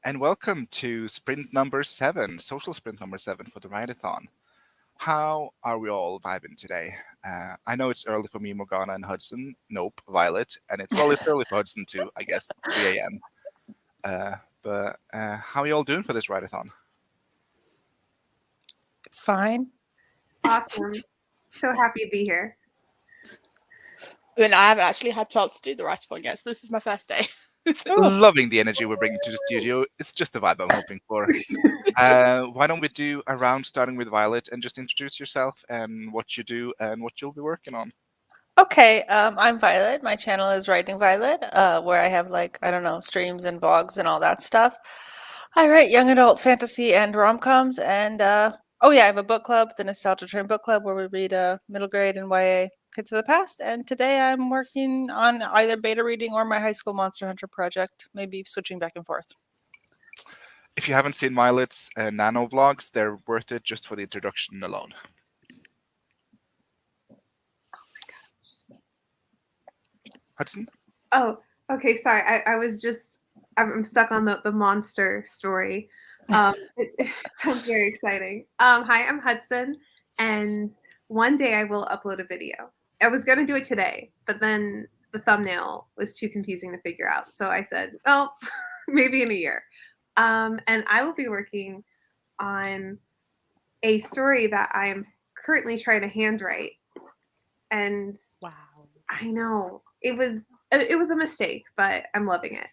and welcome to sprint number 7, social sprint number 7 for the Writeathon. How are we all vibing today? I know it's early for me, Morgana, and Hudson. Nope, Violet. And it's early for Hudson too, I guess, 3 a.m. But how are you all doing for this Writeathon? Fine. Awesome. So happy to be here. I mean, I haven't actually had a chance to do the write-a-thon yet, so this is my first day. Loving the energy we're bringing to the studio. It's just the vibe I'm hoping for. Why don't we do a round starting with Violet and just introduce yourself and what you do and what you'll be working on. Okay, I'm Violet. My channel is Writing Violet, where I have streams and vlogs and all that stuff. I write young adult fantasy and rom-coms, and I have a book club, the Nostalgia Train Book Club, where we read middle grade and YA hits of the past. And today I'm working on either beta reading or my high school Monster Hunter project, maybe switching back and forth. If you haven't seen Violet's nano vlogs, they're worth it just for the introduction alone. Hudson? Oh, okay. Sorry. I'm stuck on the monster story. It sounds very exciting. Hi, I'm Hudson, and one day I will upload a video. I was going to do it today, but then the thumbnail was too confusing to figure out. So I said, well, maybe in a year. And I will be working on a story that I'm currently trying to handwrite. And Wow. I know it was a mistake, but I'm loving it.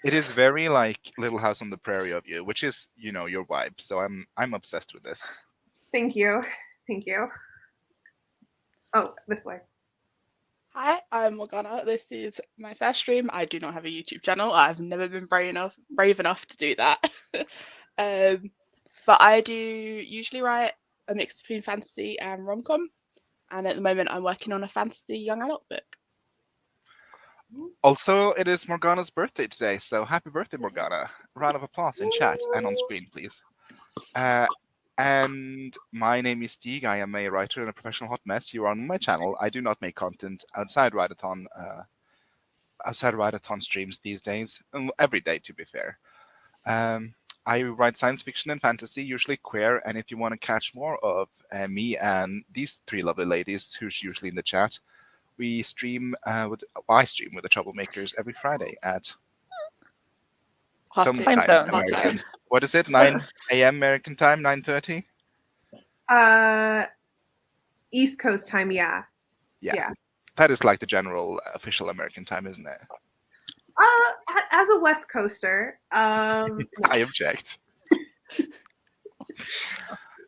It is very like Little House on the Prairie of you, which is, your vibe. So I'm obsessed with this. Thank you. Oh, this way. Hi, I'm Morgana. This is my first stream. I do not have a YouTube channel. I've never been brave enough to do that. But I do usually write a mix between fantasy and rom-com. And at the moment, I'm working on a fantasy young adult book. Also, it is Morgana's birthday today, so happy birthday, Morgana. Round of applause in chat and on screen, please. And my name is Stig. I am a writer and a professional hot mess. You are on my channel. I do not make content outside Writeathon streams these days, every day to be fair. I write science fiction and fantasy, usually queer, and if you want to catch more of me and these three lovely ladies who's usually in the chat, I stream with the Troublemakers every Friday at some time American. What is it? 9 a.m. American time, 9:30? East Coast time, yeah. That is like the general official American time, isn't it? As a West Coaster, I object.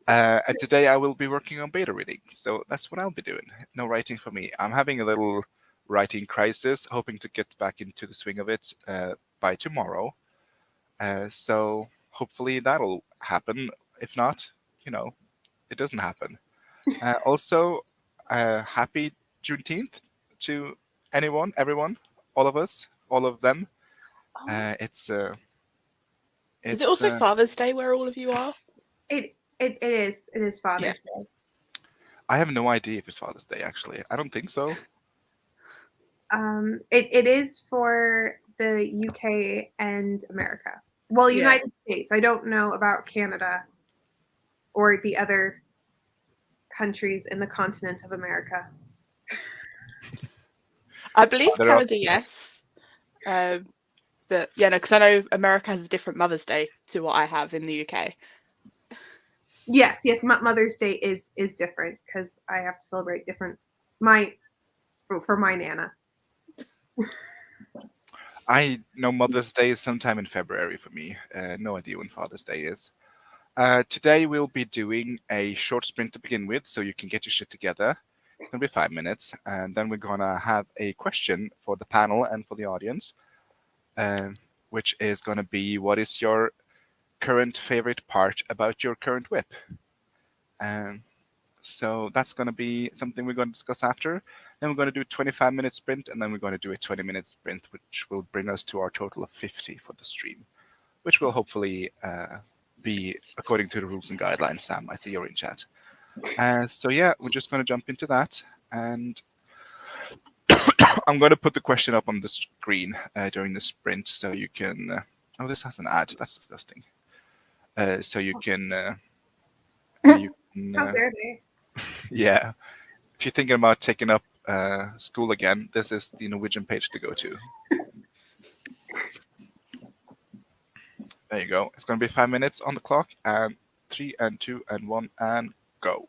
And today I will be working on beta reading, so that's what I'll be doing. No writing for me. I'm having a little writing crisis, hoping to get back into the swing of it by tomorrow. So hopefully that'll happen. If not, it doesn't happen. Also, happy Juneteenth to everyone, all of us, all of them. It's is it also Father's Day where all of you are? It is Father's Day. I have no idea if it's Father's Day, actually. I don't think so. It is for the UK and America. Well, United States. I don't know about Canada or the other countries in the continent of America. I believe Canada, yes. But yeah, no, because I know America has a different Mother's Day to what I have in the UK. Yes. Mother's Day is different because I have to celebrate different for my Nana. I know Mother's Day is sometime in February for me. No idea when Father's Day is. Today we'll be doing a short sprint to begin with, so you can get your shit together. It's going to be 5 minutes, and then we're going to have a question for the panel and for the audience, which is going to be, what is your current favorite part about your current whip? So that's going to be something we're going to discuss after. Then we're going to do a 25-minute sprint, and then we're going to do a 20-minute sprint, which will bring us to our total of 50 for the stream, which will hopefully be according to the rules and guidelines. Sam, I see you're in chat. So yeah, we're just going to jump into that, and I'm going to put the question up on the screen during the sprint, so you can Oh, this has an ad. That's disgusting. So you can. You can How dare they? yeah. If you're thinking about taking up school again, this is the Norwegian page to go to. There you go. It's going to be 5 minutes on the clock, and 3 and 2 and 1 and go.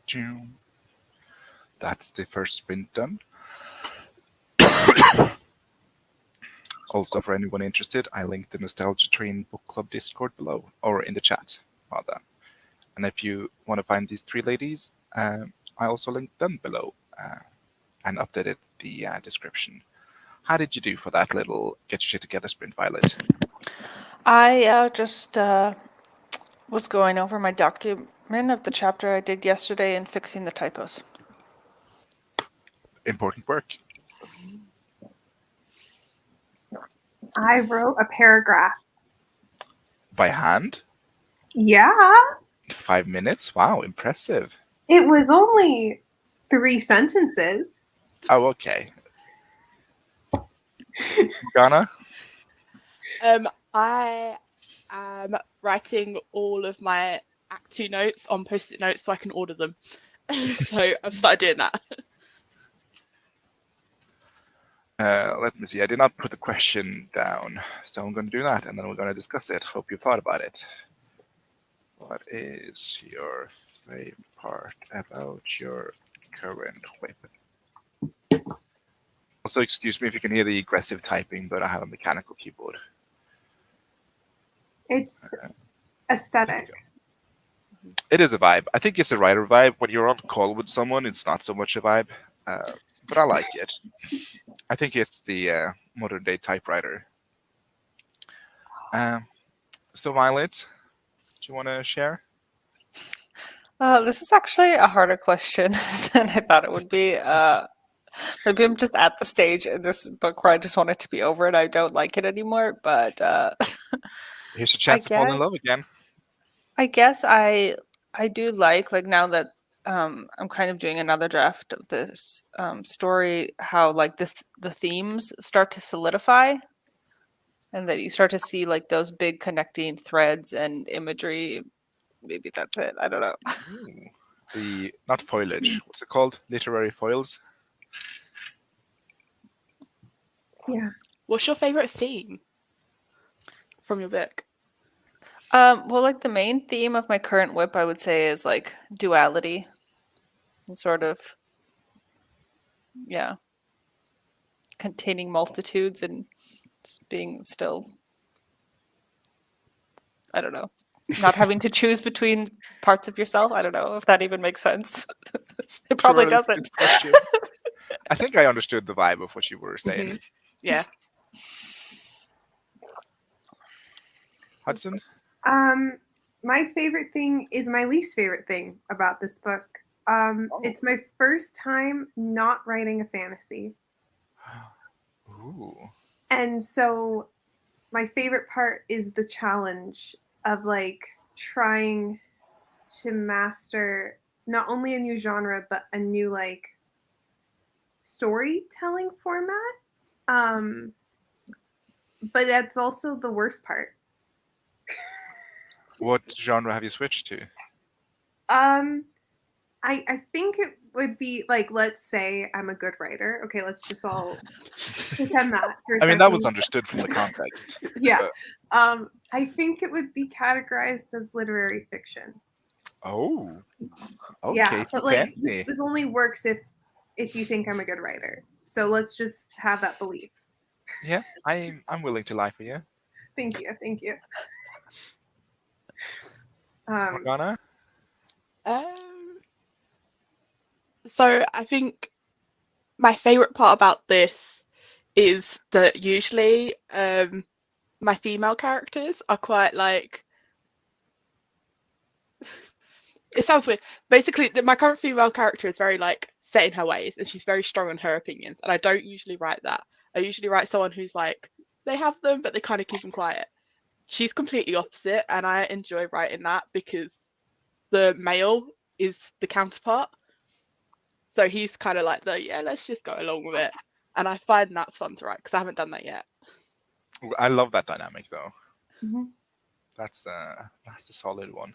June. That's the first sprint done. Also, for anyone interested, I linked the Nostalgia Train Book Club Discord below, or in the chat, rather. And if you want to find these three ladies, I also linked them below and updated the description. How did you do for that little get your shit together sprint, Violet? I just was going over my document of the chapter I did yesterday and fixing the typos. Important work. I wrote a paragraph. By hand? Yeah, 5 minutes? Wow, impressive. it was only 3 sentences. Oh, okay. Ghana? I am writing all of my Act 2 notes on Post-it notes so I can order them. So I've started doing that. Let me see. I did not put the question down, so I'm going to do that, and then we're going to discuss it. Hope you thought about it. What is your favorite part about your current whip? Also, excuse me if you can hear the aggressive typing, but I have a mechanical keyboard. It's There you aesthetic. go. It is a vibe. I think it's a writer vibe. When you're on call with someone, it's not so much a vibe, but I like it. I think it's the modern day typewriter. So, Violet, do you want to share? This is actually a harder question than I thought it would be. Maybe I'm just at the stage in this book where I just want it to be over and I don't like it anymore. But Here's your chance to fall in love guess again. I guess I do like now that I'm kind of doing another draft of this story, how like the themes start to solidify, and that you start to see like those big connecting threads and imagery. Maybe that's it. I don't know. Ooh. The not foliage. What's it called? Literary foils. Yeah. What's your favourite theme from your book? Well, like the main theme of my current whip, I would say, is like duality and sort of, yeah, containing multitudes and being still, I don't know, not having to choose between parts of yourself. I don't know if that even makes sense. It probably Sure, it's a doesn't. good question. I think I understood the vibe of what you were saying. Mhm. Yeah. Hudson? My favorite thing is my least favorite thing about this book. It's my first time not writing a fantasy. Ooh. And so my favorite part is the challenge of like trying to master not only a new genre but a new like storytelling format. But that's also the worst part. What genre have you switched to? I think it would be like, let's say I'm a good writer. Okay, let's just all pretend that for a I mean, that second. was understood from the context. Yeah. But- I think it would be categorized as literary fiction. oh. Okay, Yeah, but like fancy. this only works if you think I'm a good writer. So let's just have that belief. Yeah, I'm willing to lie for you. Thank you, thank you. Morgana? So I think my favourite part about this is that usually my female characters are quite like, it sounds weird. Basically, my current female character is very like set in her ways and she's very strong on her opinions. And I don't usually write that. I usually write someone who's like, they have them, but they kind of keep them quiet. She's completely opposite, and I enjoy writing that because the male is the counterpart. So he's kind of like yeah, let's just go along with it. And I find that's fun to write because I haven't done that yet. I love that dynamic, though. Mhm. That's a solid one.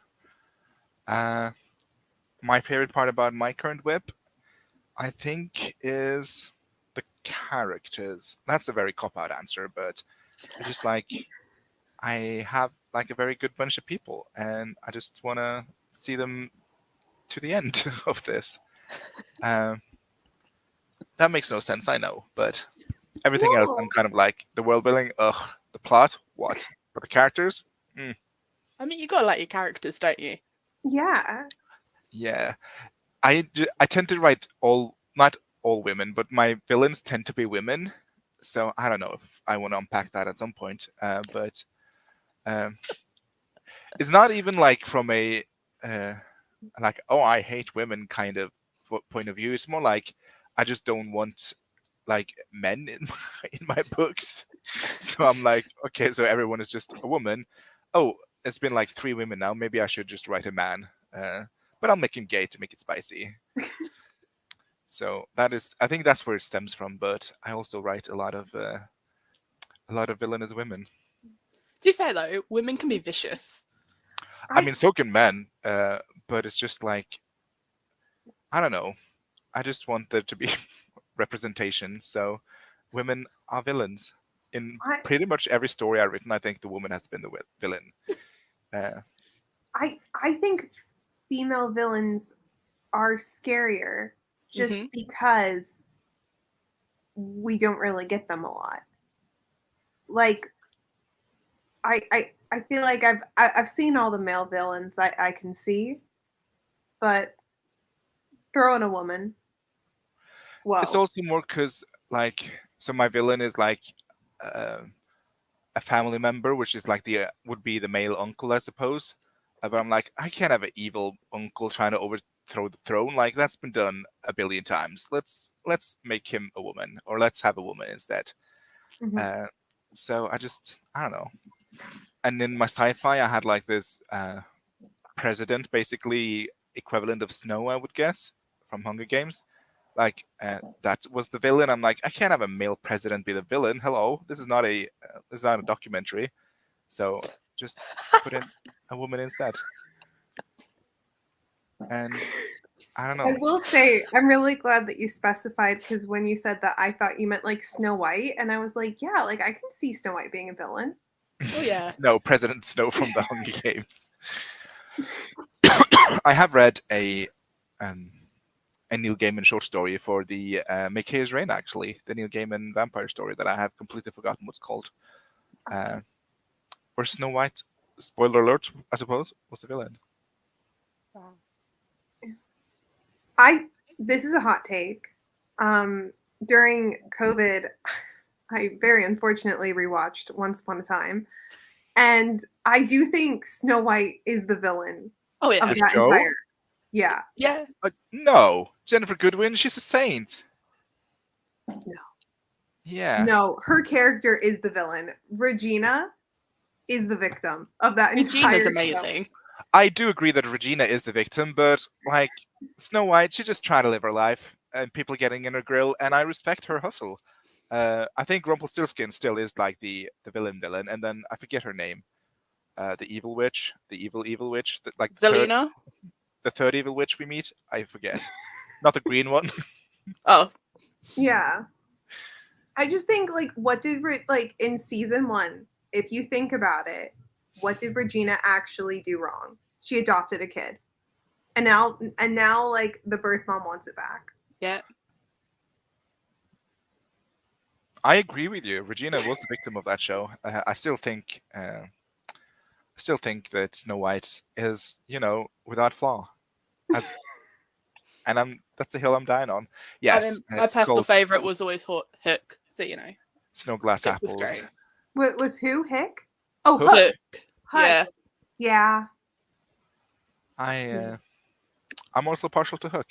My favorite part about my current whip, I think, is the characters. That's a very cop-out answer, but I just like I have like a very good bunch of people, and I just want to see them to the end of this. Um, that makes no sense, I know, but everything else, No. I'm kind of like the world building. Ugh, the plot, what? But the characters, I mean, you gotta like your characters, don't you? Yeah. yeah. I tend to write not all women, but my villains tend to be women. So I don't know if I want to unpack that at some point. But um, it's not even like from a uh, like, oh, I hate women kind of point of view. It's more like I just don't want like men in in my books. So I'm like, okay, so everyone is just a woman. Oh, it's been like 3 women now. Maybe I should just write a man. But I'll make him gay to make it spicy. So that is, I think that's where it stems from. But I also write a lot of villainous women. To be fair though, women can be vicious. I mean, so can men. But it's just like, I don't know. I just want there to be representation. So women are villains in I pretty much every story I've written. I think the woman has been the villain. I think female villains are scarier just Mhm. because we don't really get them a lot. Like I feel like I've seen all the male villains I can see, but throw in a woman. It's Whoa. also more because, like, so my villain is like uh, a family member, which is like the would be the male uncle, I suppose. But I'm like, I can't have an evil uncle trying to overthrow the throne. Like that's been done a billion times. Let's make him a woman, or let's have a woman instead. Mhm. Uh, so I don't know. And in my sci-fi, I had like this president, basically equivalent of Snow, I would guess, from Hunger Games. Like that was the villain. I'm like, I can't have a male president be the villain. Hello, this is not a documentary. So just put in a woman instead. And I don't I know. will say I'm really glad that you specified because when you said that I thought you meant like Snow White and I was like, yeah, like I can see Snow White being a villain. Oh yeah. No, President Snow from the Hunger Games. I have read um, a Neil Gaiman short story for the Make Chaos Rain, actually, the Neil Gaiman vampire story that I have completely forgotten what's called. Uh, where Snow White, spoiler alert, I suppose, was the villain. Wow. This is a hot take. During COVID, I very unfortunately rewatched Once Upon a Time, and I do think Snow White is the villain Oh of yeah. The that show? entire. Yeah, Yeah. No, Jennifer Goodwin, she's a saint. no, Yeah. no, her character is the villain. Regina is the victim of that Regina's entire show. amazing. I do agree that Regina is the victim, but like Snow White, she just trying to live her life, and people getting in her grill, and I respect her hustle. I think Rumpelstiltskin still is like the villain, and then I forget her name. The evil witch, the evil witch, like Zelina. the third evil witch we meet. I forget, not the green one. Oh. Yeah, I just think like what did like in season 1, if you think about it, what did Regina actually do wrong? She adopted a kid. And now like the birth mom wants it back. Yeah. I agree with you. Regina was the victim of that show. I still think that Snow White is, without flaw. As and that's the hill I'm dying on. I Yes, mean, my it's personal called favorite was always Hook. So Snow Glass Hook was Apples. great. Was who Hick? Oh, Hook? Hook. Hook. Hook. Yeah. Yeah. I'm also partial to Hook.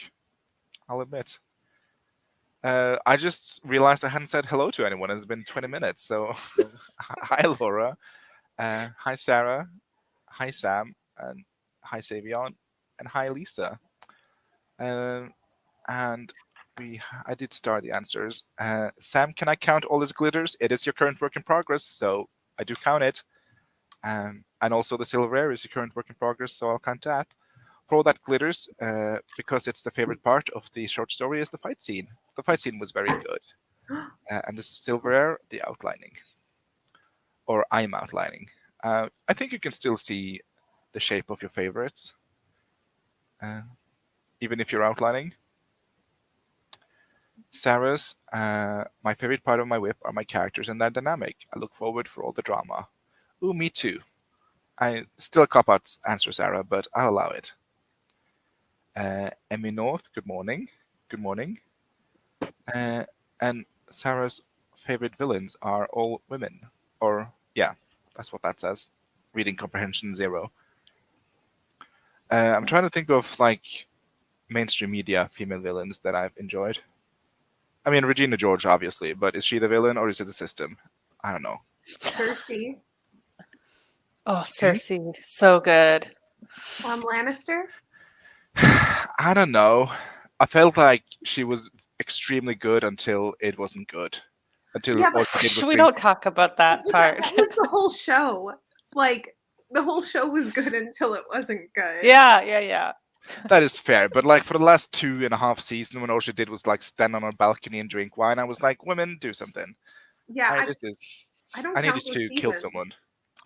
I'll admit. I just realized I hadn't said hello to anyone. It's been 20 minutes. So, hi Laura, hi Sarah, hi Sam, and hi Savion, and hi Lisa. Um, and I did start the answers. Sam, can I count all his glitters? It is your current work in progress, so I do count it. And also the silverware is your current work in progress, so I'll count that. For all that glitters, because it's the favorite part of the short story, is the fight scene. The fight scene was very good. And the silverware, the outlining. Or I'm outlining. I think you can still see the shape of your favorites. even if you're outlining. Sarah's, my favorite part of my whip are my characters and their dynamic. I look forward for all the drama. Ooh, me too. I still a cop-out answer, Sarah, but I'll allow it. Emmy North, good morning. Good morning. And Sarah's favorite villains are all women. Or, yeah, that's what that says. Reading comprehension 0. I'm trying to think of, like, mainstream media female villains that I've enjoyed. I mean, Regina George, obviously, but is she the villain or is it the system? I don't know. Cersei. Oh, Cersei, so good. Lannister. I don't know. I felt like she was extremely good until it wasn't good. Until Yeah, all but she did was We bring- don't talk about that part. That was the whole show. Like, the whole show was good until it wasn't good. Yeah. That is fair, but like for the last 2.5 seasons, when all she did was like stand on her balcony and drink wine, I was like, "Women, do something." Yeah, I I don't need you count those to kill seasons. someone.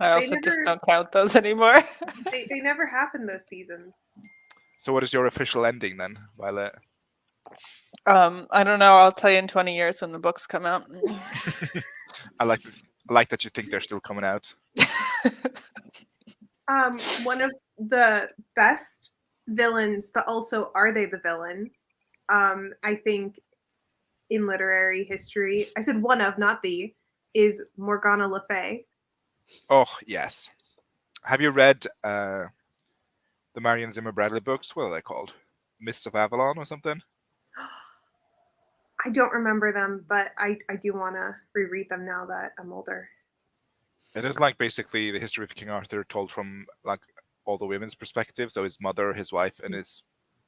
I also They just never- don't count those anymore. They never happened those seasons. So, what is your official ending then, Violet? I don't know. I'll tell you in 20 years when the books come out. I like that you think they're still coming out. One of the best villains, but also are they the villain? I think in literary history, I said one of, not the, is Morgana Le Fay. Oh yes. Have you read the Marion Zimmer Bradley books? What are they called? Mists of Avalon or something? I don't remember them, but I do want to reread them now that I'm older. It is like basically the history of King Arthur told from like all the women's perspective. So his mother, his wife, and his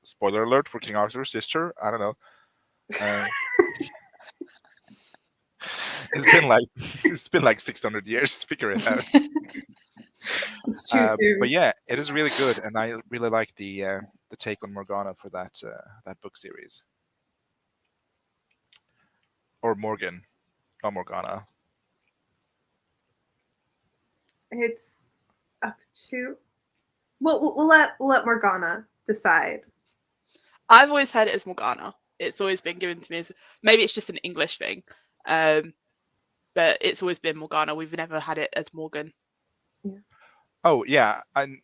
spoiler alert for King Arthur's sister. I don't know. It's been like 600 years. Figure it out. It's too soon. But yeah, it is really good, and I really like the take on Morgana for that book series. Or Morgan, not Morgana. It's up to. Well, we'll let Morgana decide. I've always had it as Morgana. It's always been given to me as, maybe it's just an English thing, but it's always been Morgana. We've never had it as Morgan. Oh yeah, I'm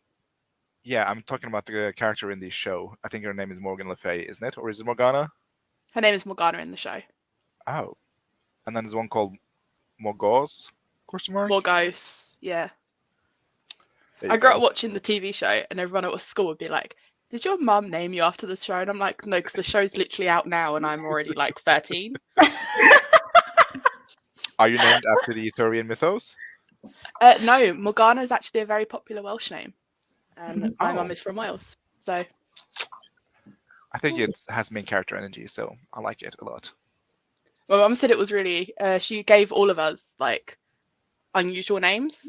talking about the character in the show. I think her name is Morgan Le Fay, isn't it? Or is it Morgana? Her name is Morgana in the show. Oh, and then there's one called Morgause? Question mark. Morgause, yeah. There you I grew go. up watching the TV show, and everyone at school would be like, "Did your mum name you after the show?" And I'm like, "No, because the show's literally out now, and I'm already like 13." Are you named after the Arthurian mythos? No, Morgana is actually a very popular Welsh name, and my Oh. mum is from Wales, so I think it has main character energy, so I like it a lot. my mum said it was really. She gave all of us like unusual names,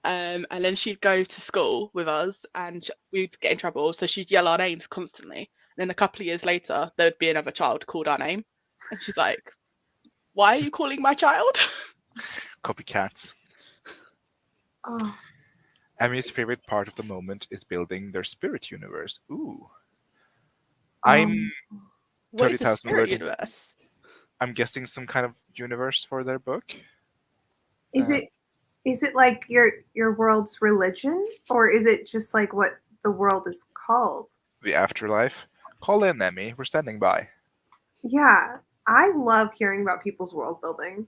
and then she'd go to school with us, and we'd get in trouble. So she'd yell our names constantly. And then a couple of years later, there would be another child called our name, and she's like, "Why are you calling my child?" Copycats. Oh, Emmy's favorite part of the moment is building their spirit universe. Ooh. I'm What is a 30,000 spirit words. universe? I'm guessing some kind of universe for their book. is it like your world's religion, or is it just like what the world is called? The afterlife. Call in, Emmy. We're standing by. Yeah, I love hearing about people's world building.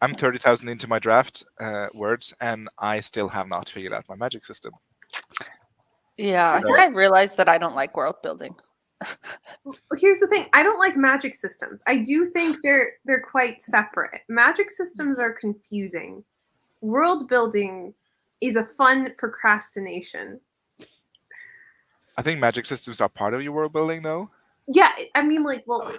I'm 30,000 into my draft words, and I still have not figured out my magic system. Yeah, I think I realized that I don't like world building. Here's the thing: I don't like magic systems. I do think they're quite separate. Magic systems are confusing. World building is a fun procrastination. I think magic systems are part of your world building, though. Yeah, I mean, like, well,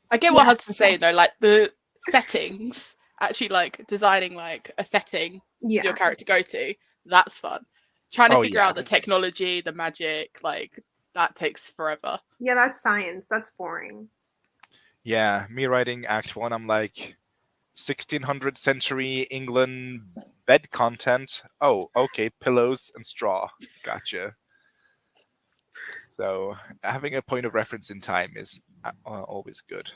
I get what Yeah. Hudson's saying though, like the settings, actually like designing like a setting yeah, your character go to, that's fun. Trying to Oh, figure yeah. out the technology, the magic, like that takes forever. yeah, that's science. That's boring. Yeah, me writing Act 1, I'm like, 1600th century England bed content. Oh, okay, pillows and straw. Gotcha. So having a point of reference in time is always good.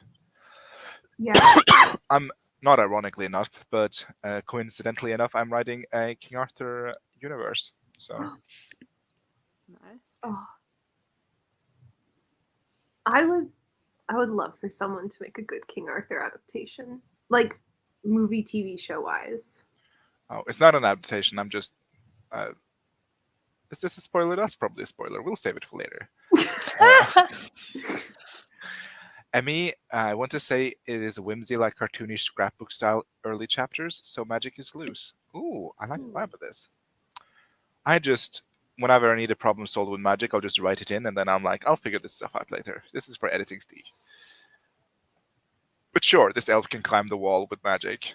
Yeah. I'm not ironically enough, but coincidentally enough, I'm writing a King Arthur universe. So Nice. Oh, I would love for someone to make a good King Arthur adaptation, like movie, TV show wise. it's not an adaptation. I'm just. Is this a spoiler? That's probably a spoiler. We'll save it for later. Emmy, I want to say it is a whimsy, like cartoonish scrapbook style early chapters, so magic is loose. Ooh, I like the vibe of this. I just, whenever I need a problem solved with magic, I'll just write it in, and then I'm like, I'll figure this stuff out later. This is for editing, Steve. But sure, this elf can climb the wall with magic.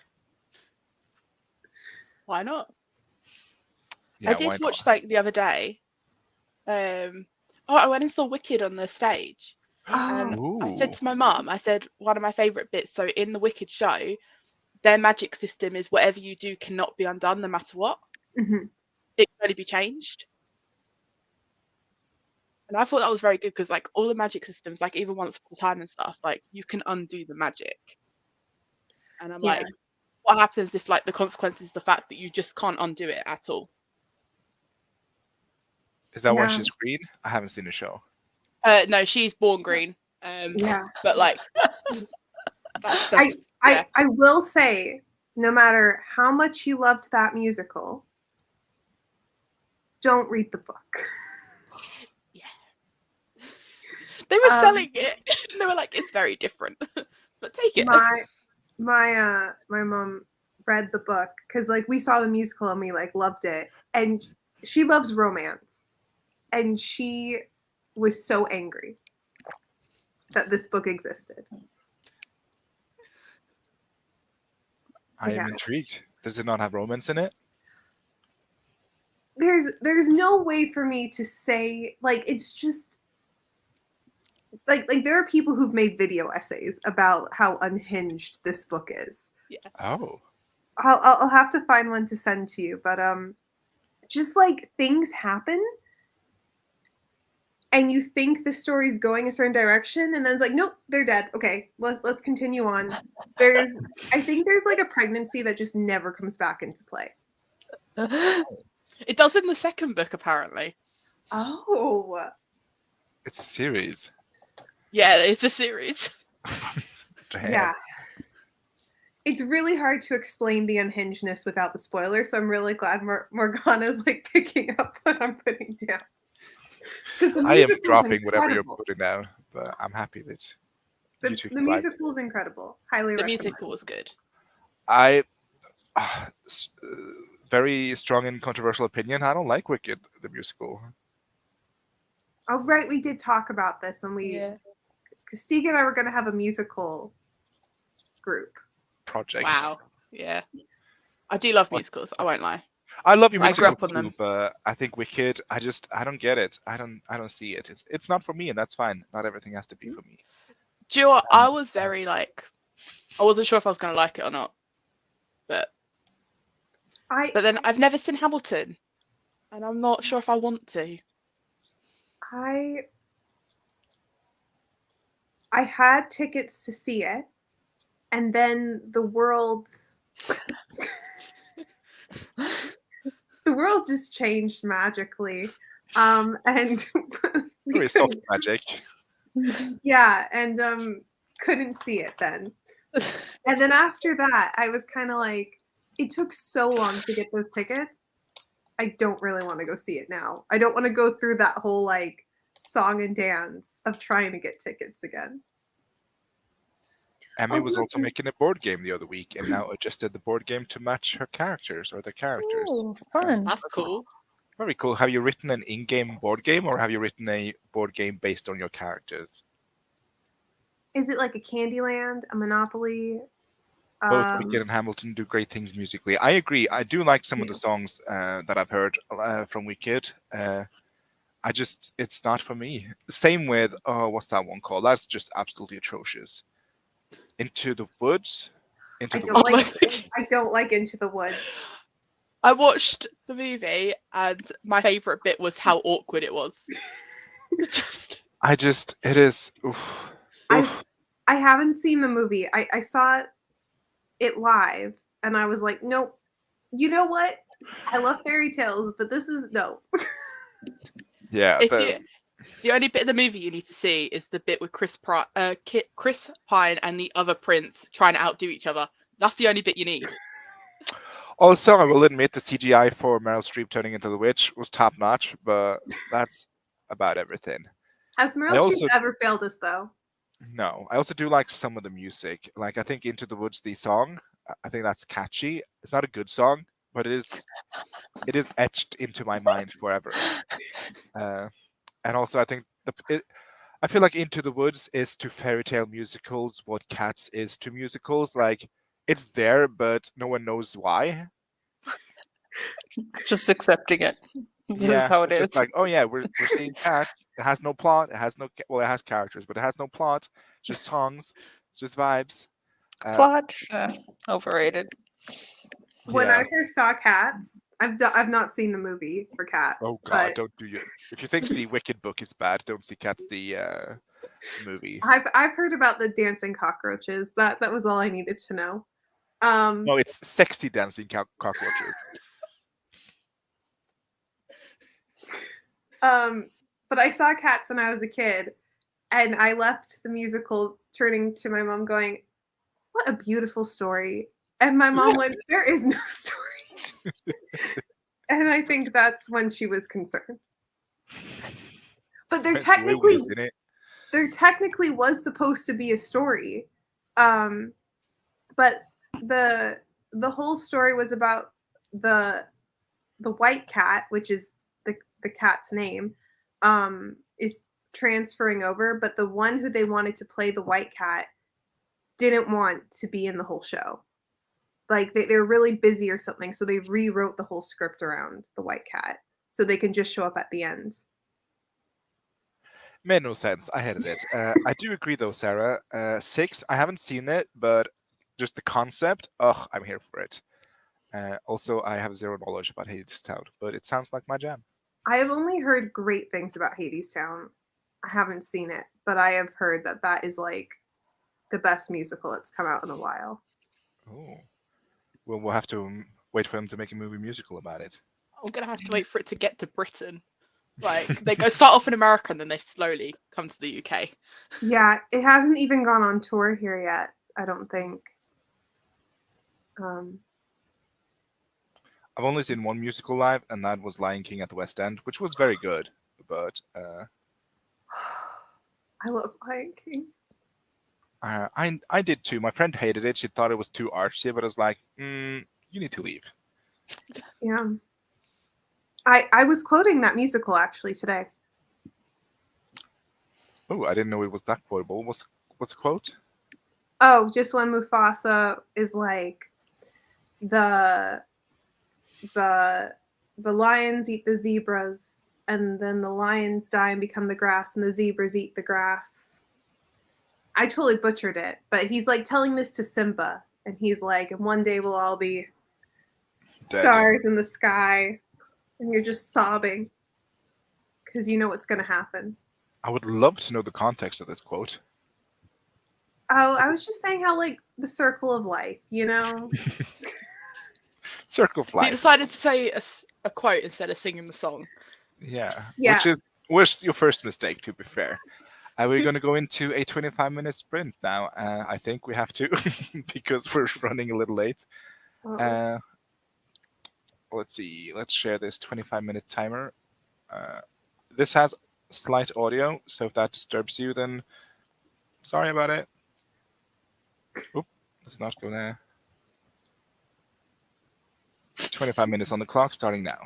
Why not? Yeah, I why did not? watch like the other day. I went and saw Wicked on the stage. And Oh, I said Ooh. to my mum, I said, one of my favourite bits, so in the Wicked show, their magic system is whatever you do cannot be undone no matter what. mhm. It can only be changed. And I thought that was very good because like all the magic systems, like even Once Upon a Time and stuff, like you can undo the magic. And I'm Yeah. like, what happens if like the consequence is the fact that you just can't undo it at all? Is that why Yeah. she's green? I haven't seen the show. No, she's born green. Yeah. But like that's I yeah. I will say, no matter how much you loved that musical, don't read the book. They were Um, selling it. They were like, it's very different. But take it. My mom read the book because like we saw the musical and we like loved it, and she loves romance, and she was so angry that this book existed. I am Yeah. intrigued. Does it not have romance in it? There's no way for me to say, like, it's just like there are people who've made video essays about how unhinged this book is. Oh. I'll have to find one to send to you, but just like things happen and you think the story's going a certain direction and then it's like, nope, they're dead. Okay, let's continue on. I think there's like a pregnancy that just never comes back into play. It does in the second book, apparently. Oh. It's a series. Yeah, it's a series. Damn. Yeah. It's really hard to explain the unhingedness without the spoilers, so I'm really glad Morgana's like picking up what I'm putting down. Because the I am musical's dropping whatever you're incredible. putting down, but I'm happy that you two The can like it. musical's incredible. Highly The recommend. musical was good. I very strong and controversial opinion. I don't like Wicked the musical. Oh right, we did talk about this when we because Stieg and I were gonna have a musical group. Project. Wow. Yeah. I do love musicals, I won't lie. I love your I grew musical up on too, them. but I think Wicked. I don't get it. I don't see it. It's not for me, and that's fine. Not everything has to be for me. Do you know what? I was very like, I wasn't sure if I was going to like it or not. But then I've never seen Hamilton, and I'm not sure if I want to. I had tickets to see it, and then the world just changed magically. And Very soft magic. Yeah, and couldn't see it then. And then after that, I was kind of like, it took so long to get those tickets. I don't really want to go see it now. I don't want to go through that whole like song and dance of trying to get tickets again. Emmy was also making a board game the other week, and now adjusted the board game to match her characters or the characters. Ooh, fun. That's cool. Very cool. Have you written an in-game board game, or have you written a board game based on your characters? Is it like a Candyland, a Monopoly? Both Wicked and Hamilton do great things musically. I agree. I do like some of the songs that I've heard from Wicked. It's not for me. Same with, what's that one called? That's just absolutely atrocious. Into the Woods? I Into the don't Woods. like I don't like Into the Woods. I watched the movie, and my favourite bit was how awkward it was. It is. Oof, oof. I haven't seen the movie. I saw it live, and I was like, nope. You know what? I love fairy tales, but this is no. Yeah, The only bit of the movie you need to see is the bit with Chris Pine and the other prince trying to outdo each other. That's the only bit you need. also, I will admit the CGI for Meryl Streep turning into the witch was top notch, but that's about everything. Has I Meryl Streep also ever failed us though? No, I also do like some of the music. Like I think "Into the Woods," the song, I think that's catchy. It's not a good song, but it is etched into my mind forever. Uh, and also, I think I feel like "Into the Woods" is to fairy tale musicals what Cats is to musicals. Like it's there, but no one knows why. Just accepting it. This is Yeah, how it it's just is. like, oh yeah, we're seeing Cats. It has no plot. It has no well, it has characters, but it has no plot. It's just songs. It's just vibes. Plot overrated. When I Yeah. first saw Cats, I've not seen the movie for Cats, Oh God, but don't do you? If you think the Wicked book is bad, don't see Cats the movie. I've heard about the dancing cockroaches. That was all I needed to know. Um, No, it's sexy dancing cockroaches. but I saw Cats when I was a kid, and I left the musical turning to my mom going, "What a beautiful story." And my mom went, "There is no story." And I think that's when she was concerned. But Spent Willies in it. there technically was supposed to be a story. But the whole story was about the the white cat, which is the cat's name, is transferring over, but the one who they wanted to play the white cat didn't want to be in the whole show. Like they're really busy or something, so they rewrote the whole script around the white cat so they can just show up at the end. Made no sense. I hated it. I do agree though, Sarah. Six, I haven't seen it, but just the concept, ugh, I'm here for it. Also, I have zero knowledge about Hadestown, but it sounds like my jam. I have only heard great things about Hadestown. I haven't seen it, but I have heard that that is like the best musical that's come out in a while. Oh, well, we'll have to wait for them to make a movie musical about it. I'm gonna have to wait for it to get to Britain. Like they go start off in America and then they slowly come to the UK. Yeah, it hasn't even gone on tour here yet, I don't think. Um, I've only seen one musical live, and that was Lion King at the West End, which was very good. But I love Lion King. I did too. My friend hated it. She thought it was too artsy, but I was like, you need to leave. Yeah. I was quoting that musical actually today. Oh, I didn't know it was that quotable. What's a quote? Oh, just when Mufasa is like the the the lions eat the zebras, and then the lions die and become the grass, and the zebras eat the grass. I totally butchered it, but he's like telling this to Simba, and he's like, and one day we'll all be Dead. stars in the sky, and you're just sobbing because you know what's going to happen. I would love to know the context of this quote. Oh, I was just saying how like the circle of life, you know? Circle of He life. decided to say a quote instead of singing the song. Yeah. Which was your first mistake, to be fair. We're going to go into a 25-minute sprint now. I think we have to because we're running a little late. Uh-oh. Let's see. Let's share this 25-minute timer. This has slight audio, so if that disturbs you, then sorry about it. Oop, let's not go there. 25 minutes on the clock, starting now.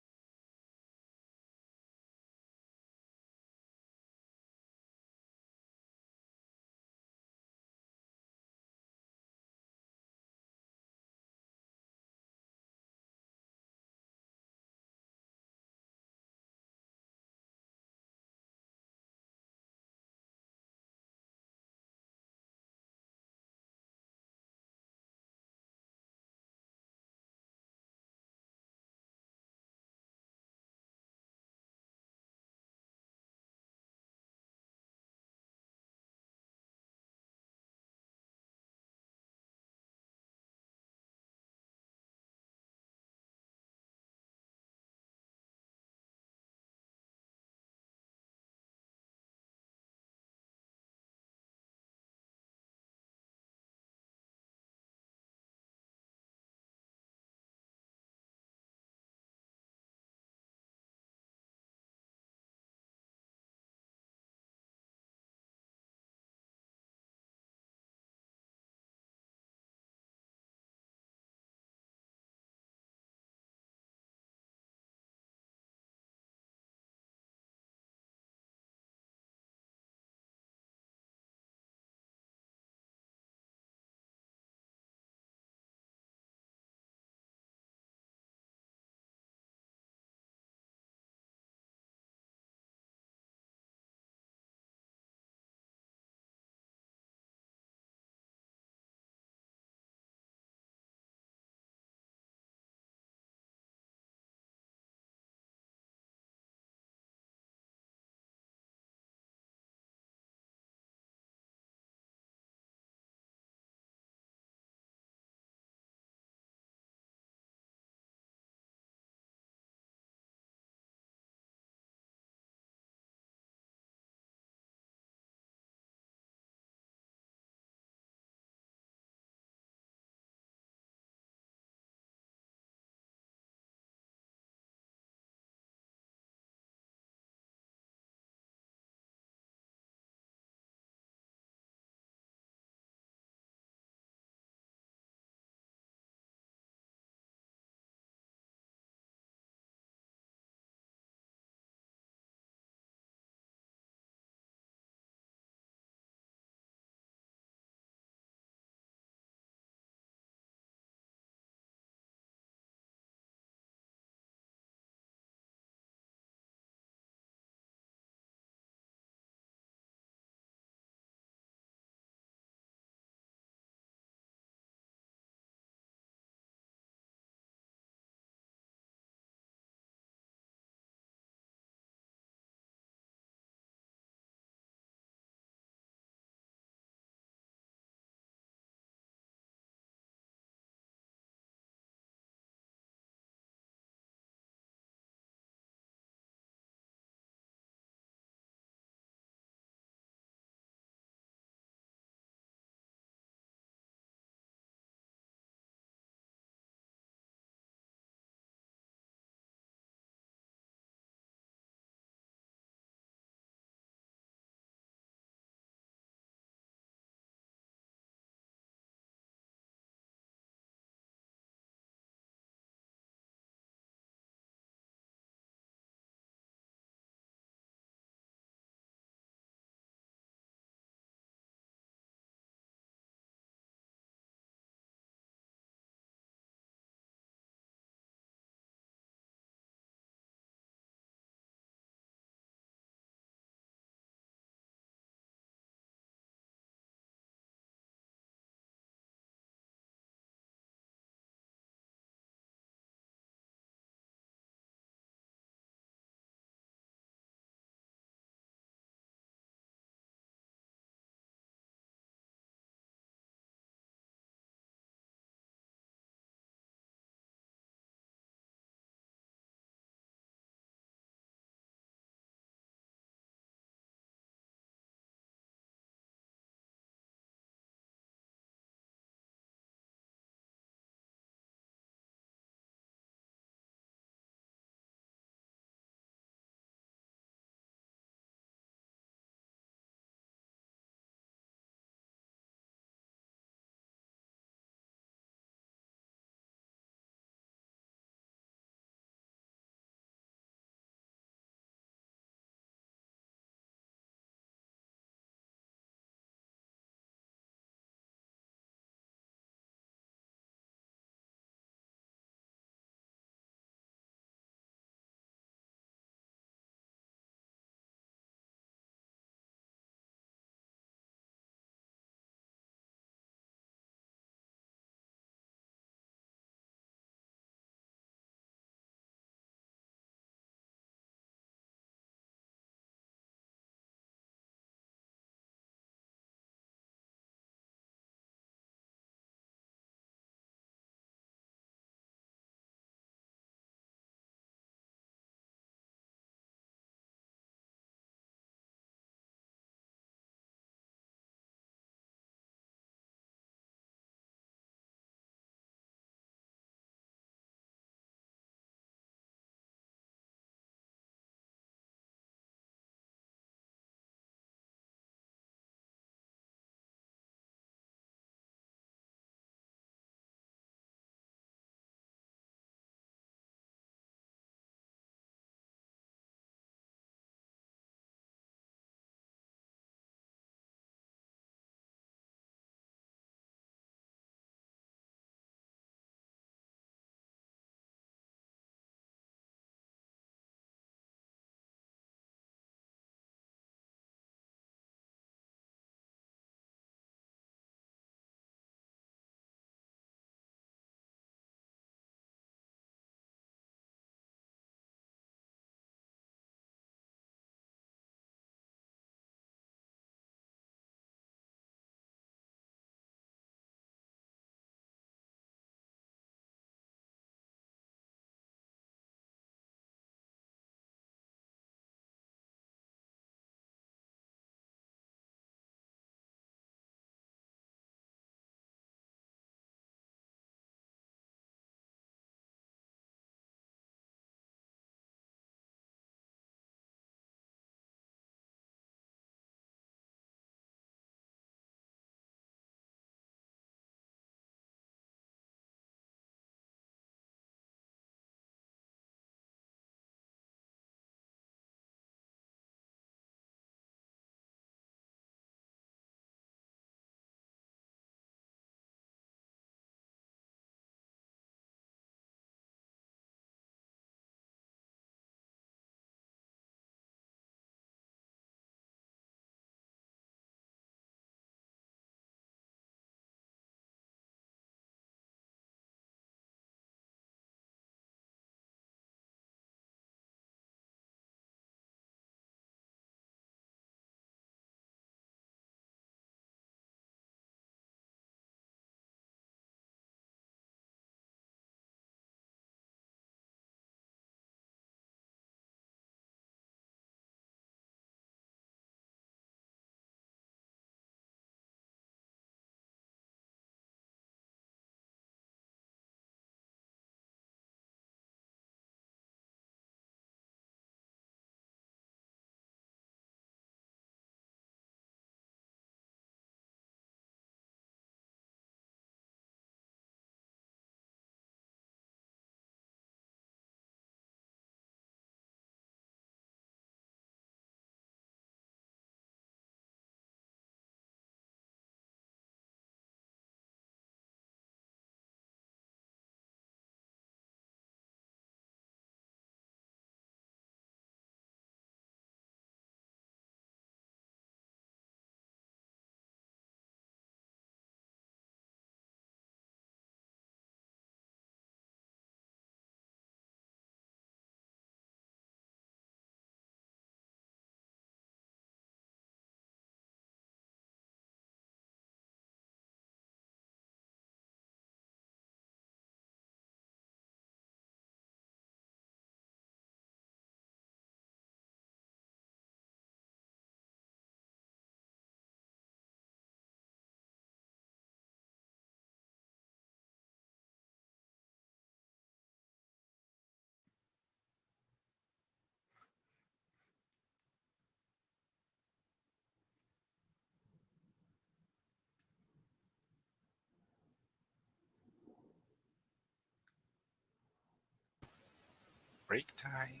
Break time.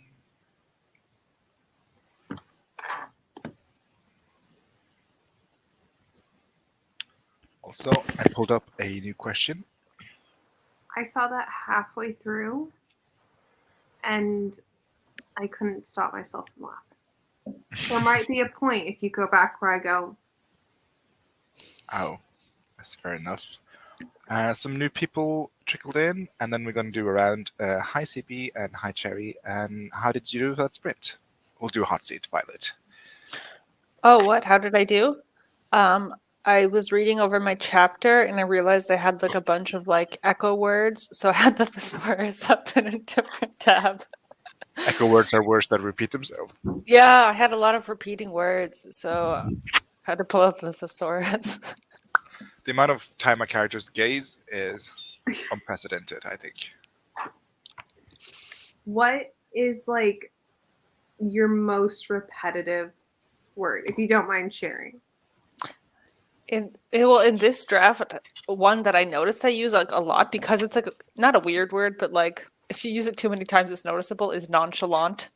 Also, I pulled up a new question. I saw that halfway through, and I couldn't stop myself from laughing. There might be a point if you go back where I go, Oh, that's fair enough. Some new people trickled in, and then we're going to do around hi CP and hi Cherry. And how did you do with that sprint? We'll do a hot seat, Violet. Oh, what? How did I do? I was reading over my chapter and I realized I had like a bunch of like echo words, so I had the thesaurus up in a different tab. Echo words are words that repeat themselves. Yeah, I had a lot of repeating words, so I had to pull up the thesaurus. The amount of time my characters gaze is unprecedented, I think. what is like your most repetitive word, if you don't mind sharing? In this draft, one that I noticed I use like a lot because it's like not a weird word, but like if you use it too many times, it's noticeable. Is nonchalant.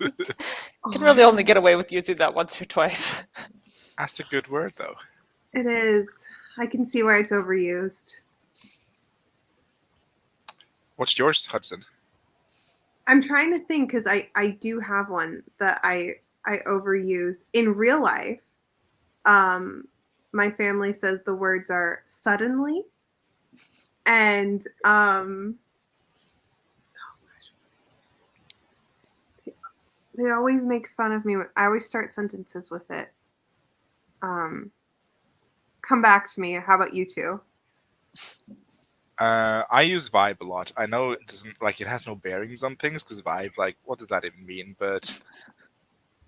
You can really only get away with using that once or twice. That's a good word, though. It is. I can see where it's overused. What's yours, Hudson? I'm trying to think because I do have one that I overuse in real life. My family says the words are suddenly, and they always make fun of me. I always start sentences with it. Come back to me. How about you two? I use vibe a lot. I know it doesn't like it has no bearings on things because vibe, like, what does that even mean? But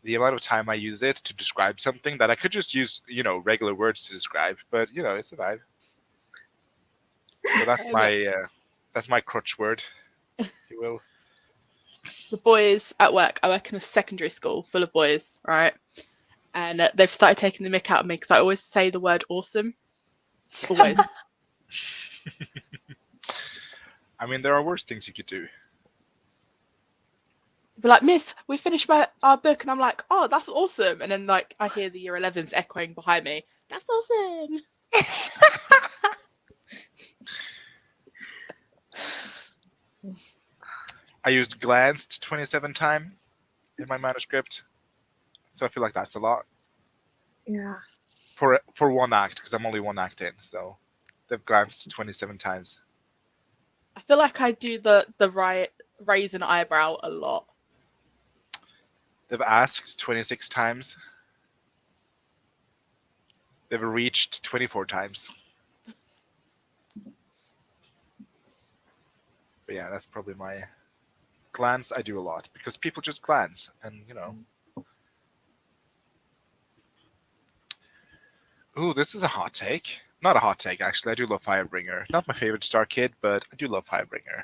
the amount of time I use it to describe something that I could just use, regular words to describe, but it's a vibe. So that's my crutch word, if you will. The boys at work, I work in a secondary school full of boys, right? And they've started taking the mick out of me because I always say the word awesome. Always. I mean, there are worse things you could do. They're like, Miss, we finished our book, and I'm like, oh, that's awesome. And then like I hear the year 11s echoing behind me, that's awesome. I used glanced 27 times in my manuscript, so I feel like that's a lot Yeah. for one act because I'm only one act in. So they've glanced 27 times. I feel like I do the raise an eyebrow a lot. They've asked 26 times. They've reached 24 times. But yeah, that's probably my glance. I do a lot because people just glance, and Ooh, this is a hot take. Not a hot take, actually. I do love Firebringer. Not my favorite Star Kid, but I do love Firebringer.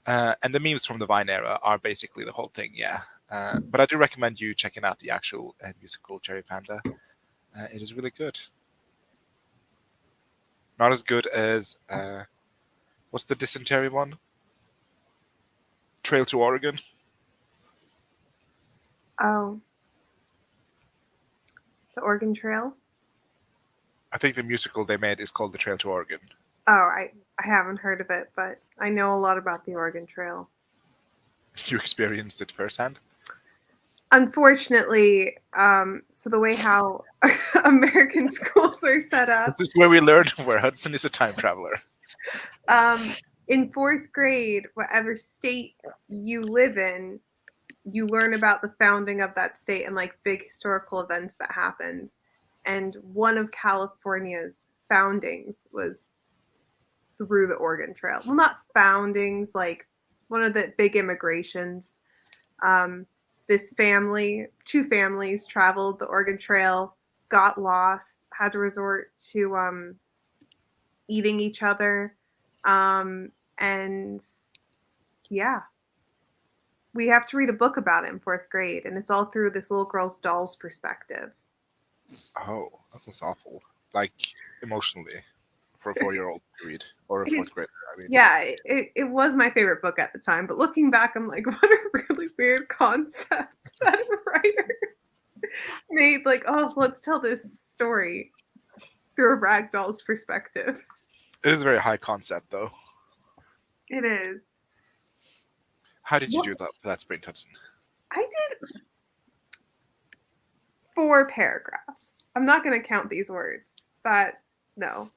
And the memes from the Vine era are basically the whole thing, yeah. But I do recommend you checking out the actual musical Cherry Panda. It is really good. Not as good as what's the dysentery one? Trail to Oregon. Oh. The Oregon Trail? I think the musical they made is called The Trail to Oregon. Oh, I haven't heard of it, but I know a lot about the Oregon Trail. You experienced it firsthand? Unfortunately, so the way how American schools are set up. This is where we learned where Hudson is a time traveler. In fourth grade, whatever state you live in, you learn about the founding of that state and like big historical events that happened. And one of California's foundings was through the Oregon Trail. Well, not foundings, like one of the big immigrations. This family, two families, traveled the Oregon Trail, got lost, had to resort to eating each other. And yeah, we have to read a book about it in fourth grade, and it's all through this little girl's doll's perspective. Oh, that sounds awful. Like, emotionally. for a 4-year-old to read, or a fourth It's grader. I mean, yeah, it was my favorite book at the time, but looking back, I'm like, what a really weird concept that a writer made. Like, oh, let's tell this story through a ragdoll's perspective. it is a very high concept, though. It is. How did you What do that sprint, Hudson? I did 4 paragraphs. I'm not going to count these words. No,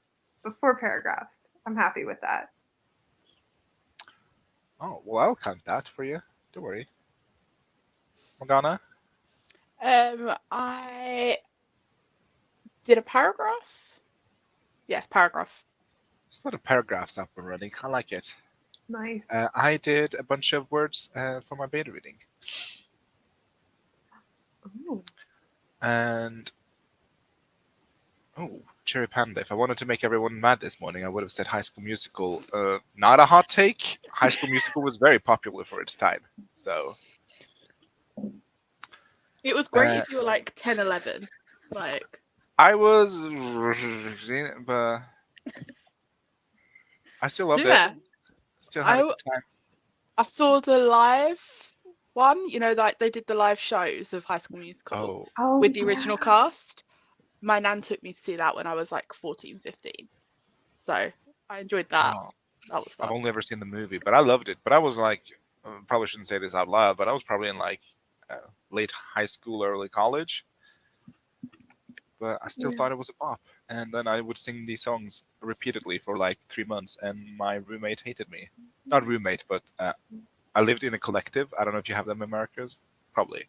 but 4 paragraphs. I'm happy with that. Oh, well, I'll count that for you. Don't worry. Morgana? I did a paragraph. Yeah, paragraph. It's a lot of paragraphs up and running. I like it. Nice. I did a bunch of words for my beta reading. Ooh. And Cherry Panda. If I wanted to make everyone mad this morning, I would have said High School Musical. Not a hot take. High School Musical was very popular for its time. So It was great if you were like 10, 11. Like, I was, but I still loved yeah. it. Still had a good time. I saw the live one, you know, like they did the live shows of High School Musical Oh, with the yeah. original cast. My nan took me to see that when I was like 14, 15. So I enjoyed that. Oh, That was I've fun. only ever seen the movie, but I loved it. But I was like, probably shouldn't say this out loud, but I was probably in like late high school, early college. But I still Yeah. thought it was a bop. And then I would sing these songs repeatedly for like 3 months, and my roommate hated me. Not roommate, but I lived in a collective. I don't know if you have them in Americas. Probably.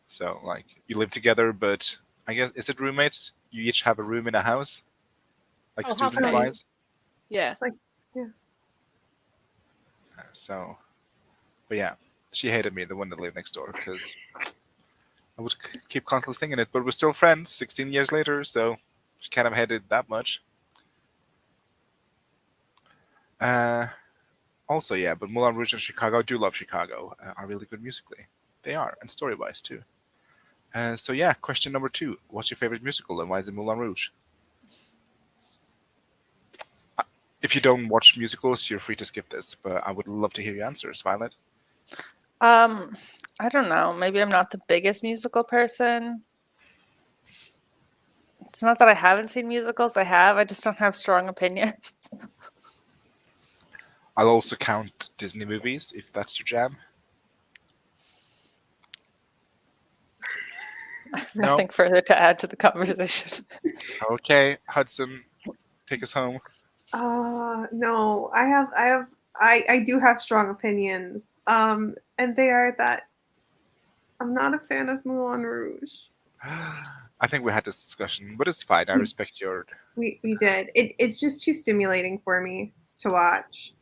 So, like, you live together, but I guess, is it roommates? You each have a room in a house? Like, Oh, student-wise? Yeah. So, but yeah, she hated me, the one that lived next door, because I would keep constantly singing it, but we're still friends 16 years later, so she kind of hated it that much. Also, yeah, but Moulin Rouge and Chicago, I do love Chicago, are really good musically. They are, and story-wise too. So yeah, question number 2. What's your favorite musical, and why is it Moulin Rouge? If you don't watch musicals, you're free to skip this, but I would love to hear your answers, Violet. I don't know. Maybe I'm not the biggest musical person. It's not that I haven't seen musicals. I have. I just don't have strong opinions. I'll also count Disney movies, if that's your jam. No? Nothing further to add to the conversation. Okay, Hudson, take us home. No, I do have strong opinions. And they are that I'm not a fan of Moulin Rouge. I think we had this discussion, but it's fine. I respect your... We did. It's just too stimulating for me to watch.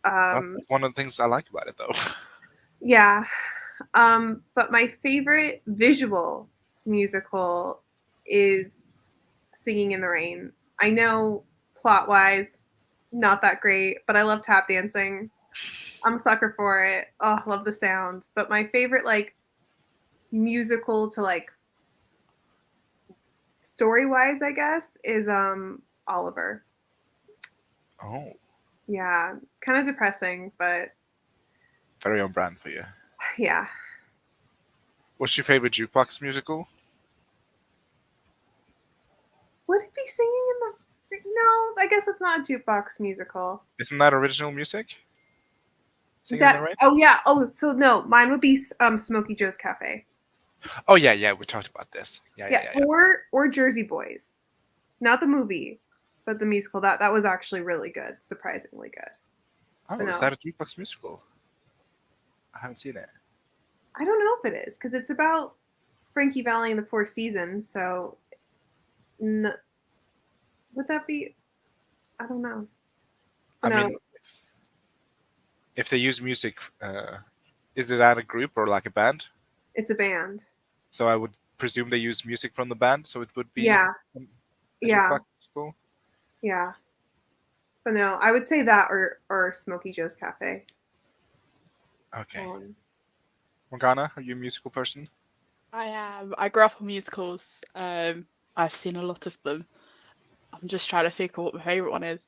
That's one of the things I like about it, though. Yeah. But my favorite visual musical is Singing in the Rain. I know plot-wise, not that great, but I love tap dancing. I'm a sucker for it. Oh, love the sound. But my favorite like musical to like story-wise, I guess, is Oliver. Oh, Yeah, kind of depressing, but very on brand for you. yeah. What's your favorite jukebox musical? Would it be Singing in the... No, I guess it's not a jukebox musical. Isn't that original music? Singing in the Rain? Oh yeah. Oh, so no, mine would be Smokey Joe's Cafe. Oh, yeah, we talked about this. Yeah. Or Jersey Boys. Not the movie, but the musical. That was actually really good, surprisingly good. Oh, But is no. that a jukebox musical? I haven't seen it. I don't know if it is, because it's about Frankie Valli and the Four Seasons, so would that be... I don't know. I No. mean, if they use music, is it at a group or like a band? It's a band. So I would presume they use music from the band, so it would be Yeah. a Yeah. jukebox musical. Yeah. But no, I would say that or Smokey Joe's Cafe. Okay. Morgana, are you a musical person? I am. I grew up on musicals. I I've seen a lot of them. I'm just trying to figure out what my favorite one is.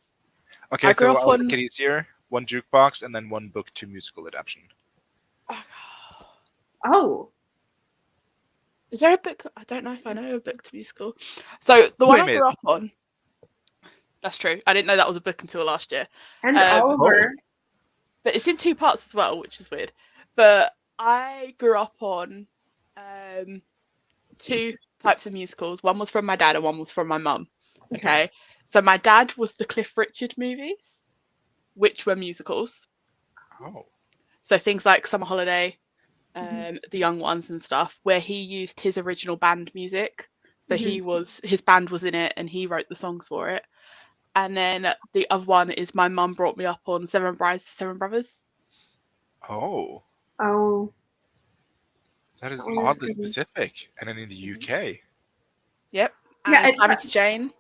Okay, I grew so up I'll on. make it easier. One jukebox and then one book to musical adaptation. Oh, Is there a book? I don't know if I know a book to musical. So the one I Blame grew it. up on. That's true. I didn't know that was a book until last year. and Um, Oliver. But it's in 2 parts as well, which is weird. But I grew up on 2 types of musicals. One was from my dad and one was from my mum. Okay. So my dad was the Cliff Richard movies, which were musicals. Oh. So things like Summer Holiday, Mhm. the Young Ones and stuff, where he used his original band music. So Mhm. his band was in it and he wrote the songs for it. And then the other one is my mum brought me up on Seven Brides, Seven Brothers. Oh. Oh, That is that one is oddly good. specific. And then in the UK. Yep. Yeah, And Calamity Jane.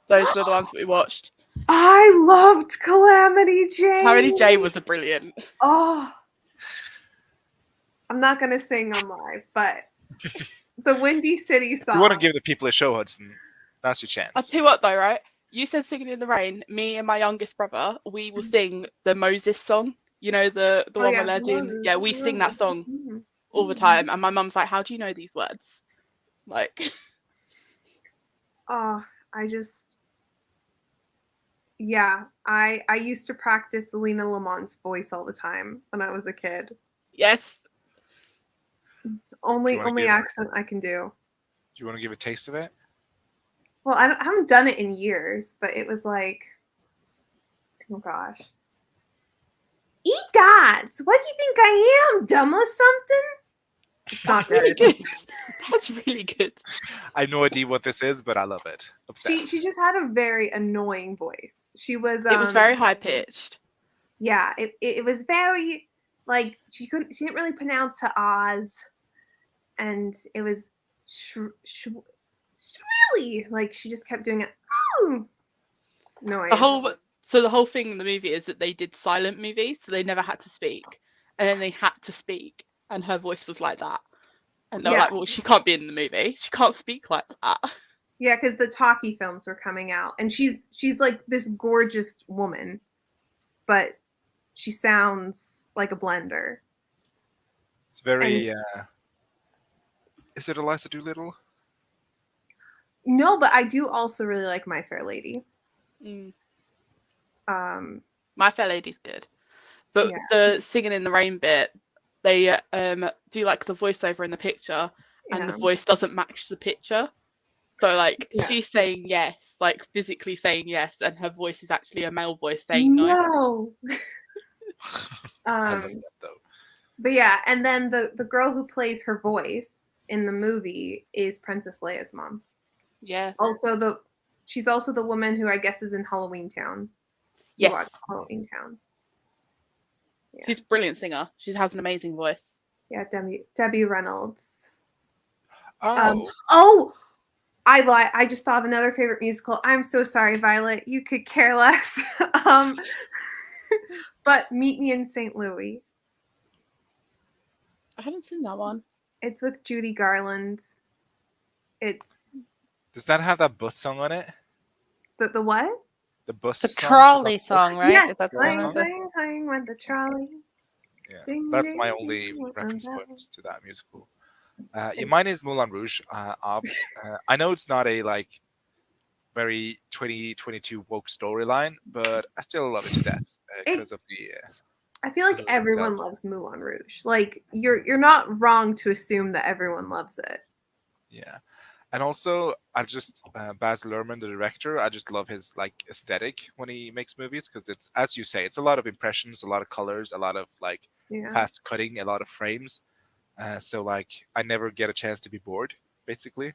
Those were the ones that we watched. I loved Calamity Jane. Calamity Jane was a brilliant. Oh, I'm not gonna sing on live, but the Windy City song. You want to give the people a show, Hudson. That's your I'll chance. tell you what though, right? You said Singing in the Rain. Me and my youngest brother, we will sing the Moses song. You know, the Oh, one yeah. where they're doing. Yeah, we sing that song Mhm. all the time. And my mum's like, "How do you know these words?" Like, Oh, I just, yeah. I used to practice Lena Lamont's voice all the time when I was a kid. yes. wanna Only give- accent I can do. Do you want to give a taste of it? Well, I haven't done it in years, but it was like, oh gosh. Egots, what do you think I am, dumb or something? It's not That's really good. good. That's really good. I have no idea what this is, but I love it. Obsessed. She just had a very annoying voice. She was It was very high pitched. yeah, it was very like she didn't really pronounce her Oz, and it was really like she just kept doing it. Oh, noise. The whole thing in the movie is that they did silent movies, so they never had to speak, and then they had to speak, and her voice was like that, and they were Yeah. like, "Well, she can't be in the movie. She can't speak like that." Yeah, because the talkie films were coming out, and she's like this gorgeous woman, but she sounds like a blender. It's very. And Is it Eliza Doolittle? no, but I do also really like My Fair Lady. Mm. Um, My Fair Lady's good, but Yeah. the Singing in the Rain bit, they do like the voiceover in the picture, and the Yeah. voice doesn't match the picture. So like Yeah. she's saying yes, like physically saying yes, and her voice is actually a male voice saying no. No. I love that though. But yeah, and then the girl who plays her voice in the movie is Princess Leia's mom. Yeah. She's also the woman who I guess is in Halloween Town. You Yes. watch Halloween Town. Yeah. She's a brilliant singer. She has an amazing voice. Yeah, Debbie Reynolds. Oh. I lie. I just thought of another favorite musical. I'm so sorry, Violet. You could care less. But Meet Me in St. Louis. I haven't seen that one. It's with Judy Garland. It's Does that have that bus song on it? the what? The bus The song? trolley song, right? Yes, Is that the Trolley one song? with the... clang with the trolley. Yeah, Ding, that's my ding, only ding, reference ding. points to that musical. Yeah, mine is Moulin Rouge. Obs. I know it's not a like very 2022 woke storyline, but I still love it to death because of the. I feel like everyone loves Moulin Rouge. Like you're not wrong to assume that everyone loves it. Yeah, and also I just Baz Luhrmann, the director. I just love his like aesthetic when he makes movies because it's, as you say, it's a lot of impressions, a lot of colors, a lot of like Yeah. fast cutting, a lot of frames. So like I never get a chance to be bored, basically,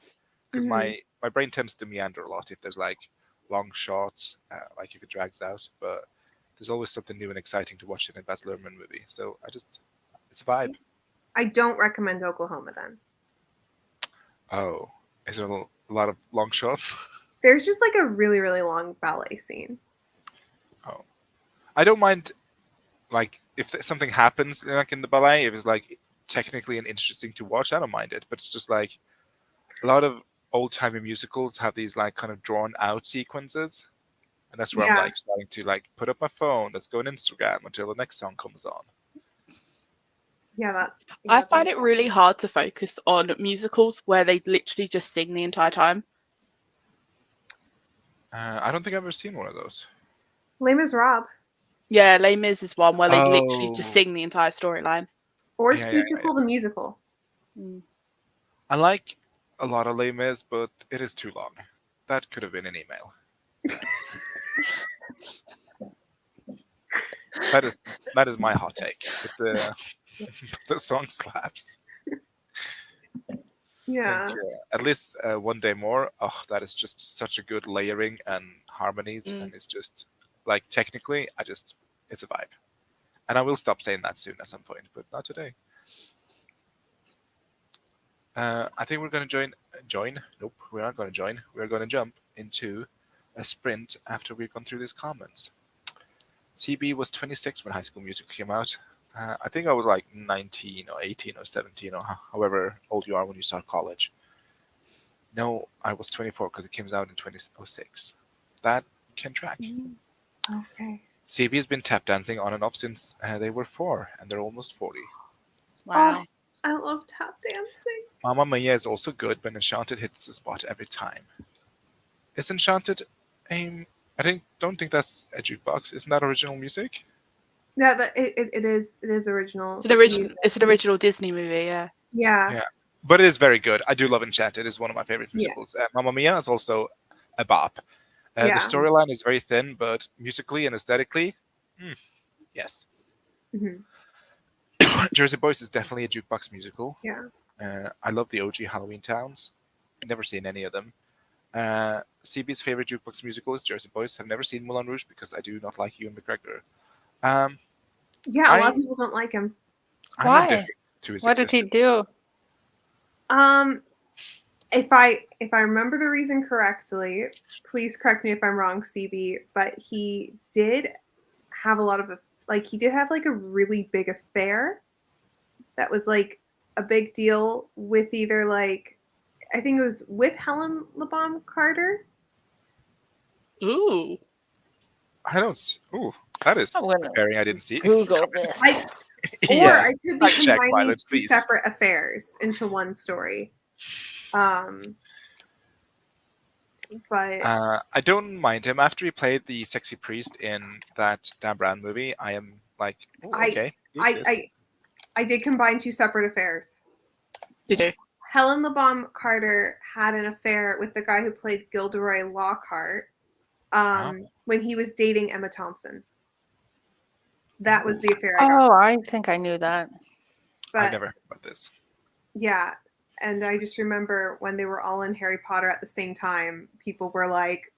because my brain tends to meander a lot if there's like long shots, like if it drags out. But there's always something new and exciting to watch in a Baz Luhrmann movie. So it's a vibe. I don't recommend Oklahoma then. Oh, is there a lot of long shots? There's just like a really, really long ballet scene. Oh, I don't mind. Like if something happens like in the ballet, if it's like technically and interesting to watch, I don't mind it. But it's just like a lot of old-timey musicals have these like kind of drawn-out sequences, and that's where I'm Yeah. like starting to like put up my phone. Let's go on Instagram until the next song comes on. Yeah, I find it really hard to focus on musicals where they literally just sing the entire time. I don't think I've ever seen one of those. Les Miserables Yeah, Les Mis is one where they literally just Oh. sing the entire storyline. or Yeah, yeah, Seussical the musical. I like a lot of Les Mis, but it is too long. That could have been an email. That is my hot take. But the song slaps. Yeah. I think, at least one day more. Oh, that is just such a good layering and harmonies, and it's just like technically, it's a vibe. And I will stop saying that soon at some point, but not today. I think we're going to join. Nope, we aren't going to join. We're going to jump into a sprint after we've gone through these comments. CB was 26 when High School Musical came out. I think I was like 19 or 18 or 17 or however old you are when you start college. No, I was 24 because it came out in 2006. That can track. Okay. CB has been tap dancing on and off since they were 4, and they're almost 40. Wow. Oh, I love tap dancing. Mamma Mia is also good, but Enchanted hits the spot every time. Is Enchanted don't think that's a jukebox. Isn't that original music? Yeah, it is original. It's an original Disney movie, yeah. Yeah. But it is very good. I do love Enchanted. It's one of my favorite musicals. Mamma Mia is also a bop. The storyline is very thin, but musically and aesthetically, yes. Mhm. Jersey Boys is definitely a jukebox musical. Yeah. I love the OG Halloween Towns. Never seen any of them. CB's favorite jukebox musical is Jersey Boys. I've never seen Moulin Rouge because I do not like Ewan McGregor. Yeah, a lot of people don't like him. I'm Why? indifferent to his What did he existence. do? If I remember the reason correctly, please correct me if I'm wrong, CB, but he did have he did have like a really big affair that was like a big deal with either like I think it was with Helen LeBom Carter. Ooh. I don't. Ooh, that is I'm gonna a pairing I didn't see. Google this. Or I could be fact check, combining Violet, two please. separate affairs into one story. But I don't mind him. After he played the sexy priest in that Dan Brown movie, I am like, ooh, okay, he exists. I did combine two separate affairs. Did you? Helen LeBom Carter had an affair with the guy who played Gilderoy Lockhart when he was dating Emma Thompson. That was the affair I got. Oh, I think I knew that. But, I never heard about this. Yeah, and I just remember when they were all in Harry Potter at the same time, people were like,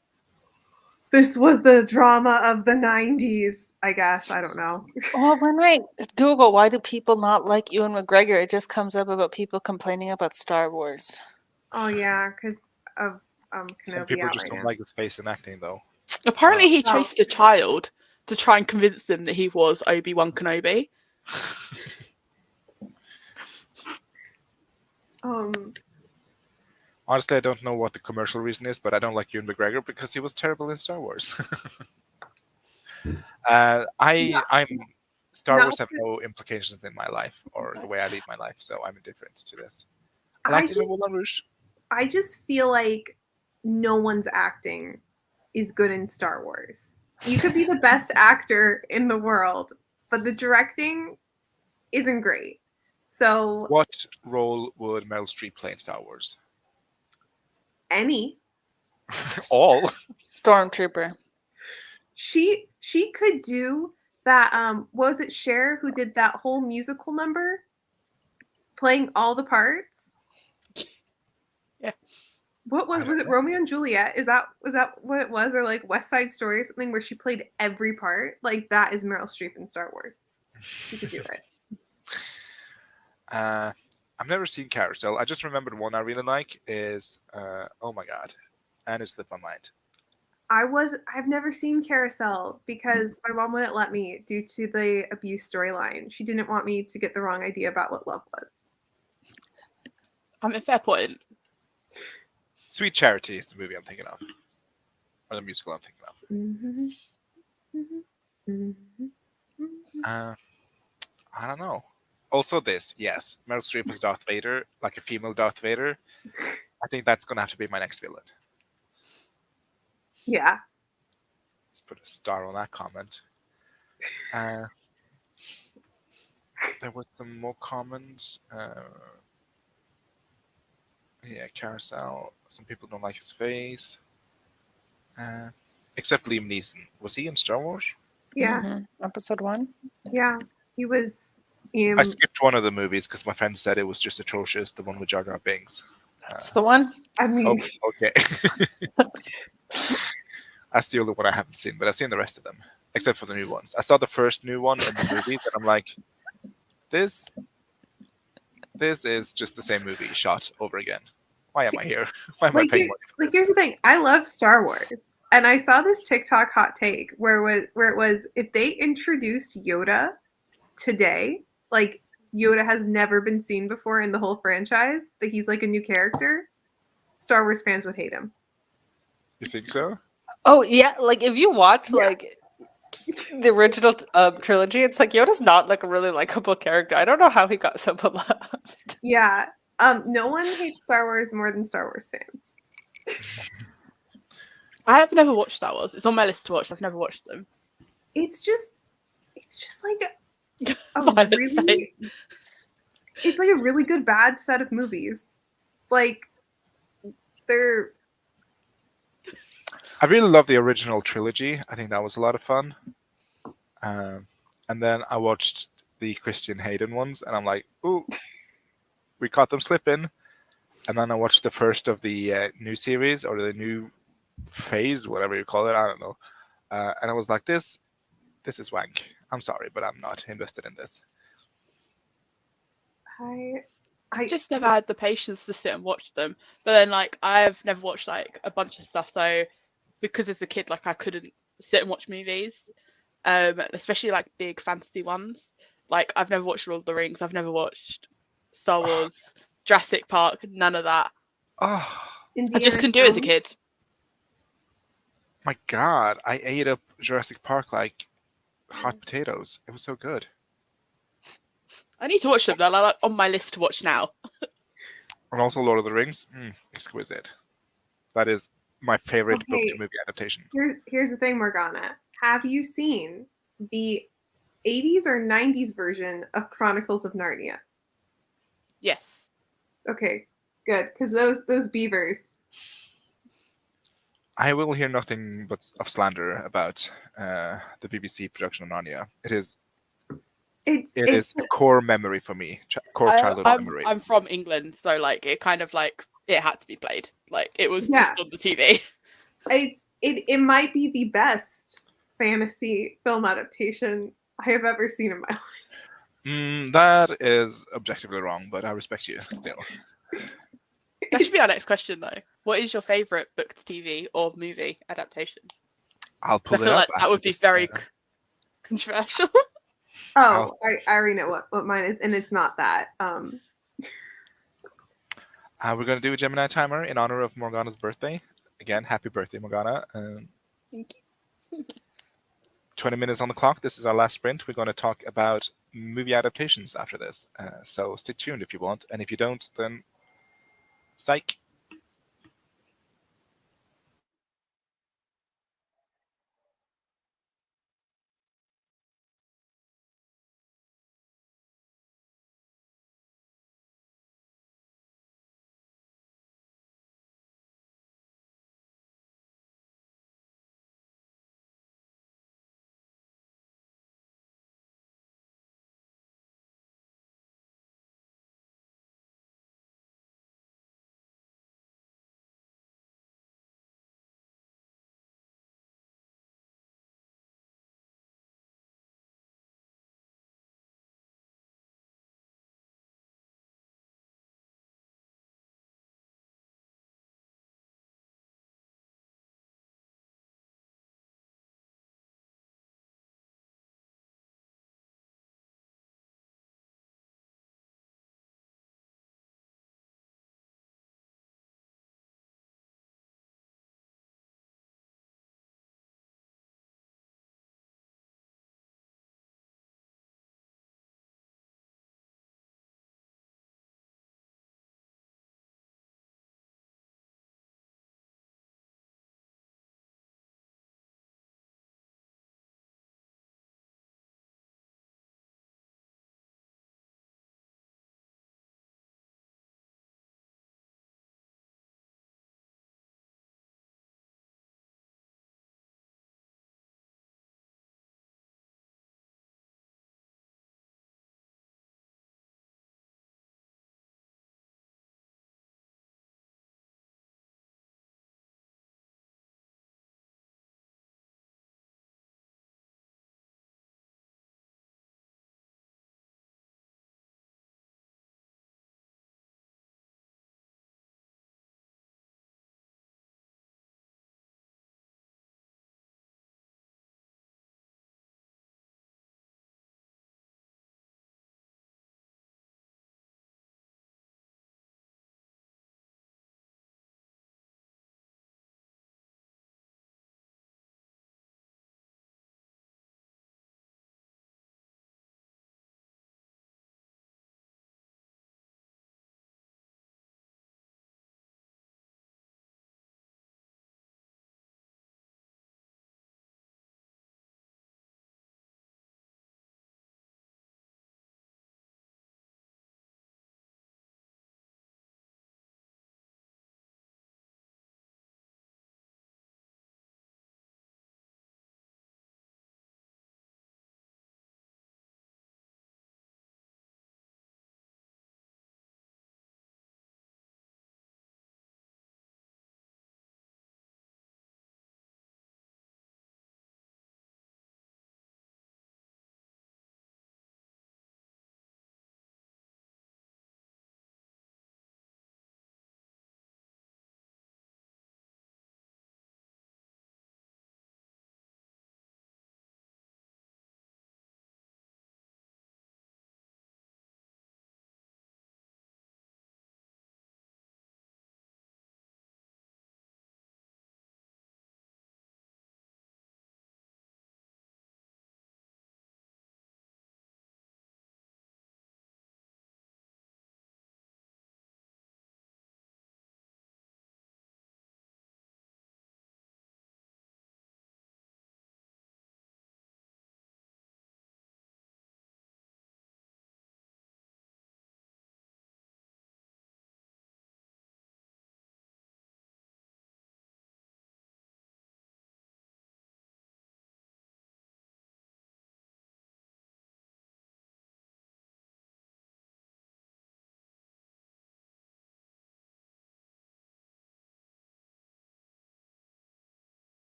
this was the drama of the 90s, I guess. I don't know. Well, when I Google why do people not like Ewan McGregor, it just comes up about people complaining about Star Wars. Oh, yeah, because of Some Kenobi people out just right don't now. like the space in acting, though. Apparently he chased a child to try and convince them that he was Obi-Wan Kenobi. Honestly, I don't know what the commercial reason is, but I don't like Ewan McGregor because he was terrible in Star Wars. Star Wars have no implications in my life or the way I lead my life, so I'm indifferent to this. I liked him in Moulin Rouge. I just feel like no one's acting is good in Star Wars. You could be the best actor in the world, but the directing isn't great. So what role would Meryl Streep play in Star Wars? Any. All. Stormtrooper. She could do that. Was it Cher who did that whole musical number, playing all the parts? Yeah. What was it? Romeo and Juliet? Was that what it was, or like West Side Story or something where she played every part? Like that is Meryl Streep in Star Wars. She could do it. I've never seen Carousel. I just remembered one I really like is oh my god, and it slipped my mind. I've never seen Carousel because my mom wouldn't let me due to the abuse storyline. She didn't want me to get the wrong idea about what love was. I mean, fair point. Sweet Charity is the movie I'm thinking of, or the musical I'm thinking of. Mhm. Mhm. Mhm. Mhm. I don't know. Also, this, yes, Meryl Streep as Darth Vader, like a female Darth Vader. I think that's gonna have to be my next villain. Yeah. Let's put a star on that comment. Uh, there were some more comments. Yeah, Carousel. Some people don't like his face. Uh, except Liam Neeson. Was he in Star Wars? Yeah. Episode 1. Yeah. He was. I skipped one of the movies because my friend said it was just atrocious. The one with Jar Jar Binks. That's the one. I mean, Okay. That's the only one I haven't seen, but I've seen the rest of them, except for the new ones. I saw the first new one in the movies, and I'm like, this is just the same movie shot over again. Why am I here? Why am I like, paying money for like this? here's the thing. I love Star Wars, and I saw this TikTok hot take where it was if they introduced Yoda today, like Yoda has never been seen before in the whole franchise, but he's like a new character, Star Wars fans would hate him. You think so? Oh yeah, like if you watch Yeah. like the original trilogy, it's like Yoda's not like a really likable character. I don't know how he got so beloved. Yeah. No one hates Star Wars more than Star Wars fans. I have never watched Star Wars. It's on my list to watch. I've never watched them. It's just like a Violet's really it's like a really good bad set of movies. Like they're I really love the original trilogy. I think that was a lot of fun. And then I watched the Christian Hayden ones, and I'm like, ooh, we caught them slipping. And then I watched the first of the new series or the new phase, whatever you call it. I don't know. And I was like, this is wank. I'm sorry, but I'm not invested in this. I just never had the patience to sit and watch them. But then like I've never watched like a bunch of stuff, so because as a kid like I couldn't sit and watch movies, especially like big fantasy ones. Like I've never watched Lord of the Rings, I've never watched Star Wars, Jurassic Park, none of that. Oh I just couldn't do it as a kid. my god, I ate up Jurassic Park like hot potatoes. It was so good. I need to watch them. They're like on my list to watch now. And also Lord of the Rings, exquisite. That is my favorite book to movie adaptation. Here's the thing, Morgana. Have you seen the 80s or 90s version of Chronicles of Narnia? Yes. Okay, good, because those beavers. I will hear nothing but of slander about the BBC production of Narnia. It is a core memory for me, core childhood memory. I'm from England, so like it kind of like it had to be played. Like it was just on the TV. It might be the best fantasy film adaptation I have ever seen in my life. That is objectively wrong, but I respect you still. That should be our next question, though. What is your favorite book to TV or movie adaptation? I'll pull I feel it up. like that would be very controversial. Oh, I already know what mine is, and it's not that. We're going to do a Gemini timer in honor of Morgana's birthday. Again, happy birthday, Morgana. Thank you. 20 minutes on the clock. This is our last sprint. We're going to talk about movie adaptations after this. So stay tuned if you want. And if you don't, then psych.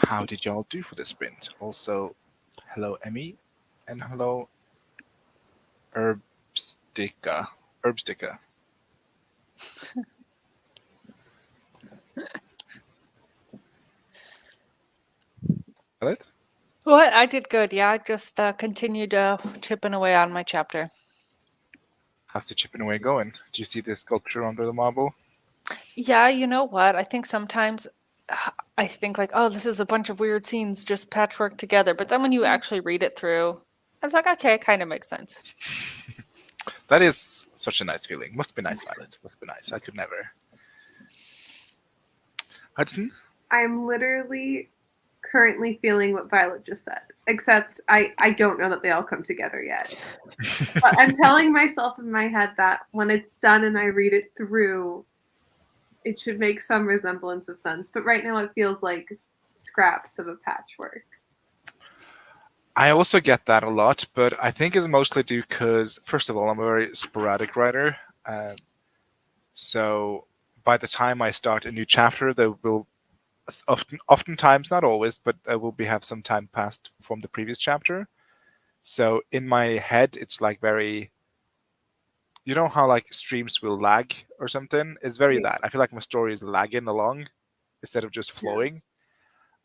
how did y'all do for this sprint? Also, hello Emmy, and hello Herbstica. Herbstica. Violet? What? I did good. Yeah, I just continued chipping away on my chapter. How's the chipping away going? Do you see the sculpture under the marble? Yeah, you know what? I think sometimes I think like, oh, this is a bunch of weird scenes just patchwork together. But then when you actually read it through, I was like, okay, it kind of makes sense. That is such a nice feeling. Must be nice, Violet. Must be nice. I could never. Hudson? I'm literally currently feeling what Violet just said, except I don't know that they all come together yet. But I'm telling myself in my head that when it's done and I read it through, it should make some resemblance of sense. But right now it feels like scraps of a patchwork. I also get that a lot, but I think it's mostly due because, first of all, I'm a very sporadic writer. So by the time I start a new chapter, there will oftentimes, not always, but there will have some time passed from the previous chapter. So in my head, it's like very, you know how like streams will lag or something? It's very that. I feel like my story is lagging along instead of just flowing.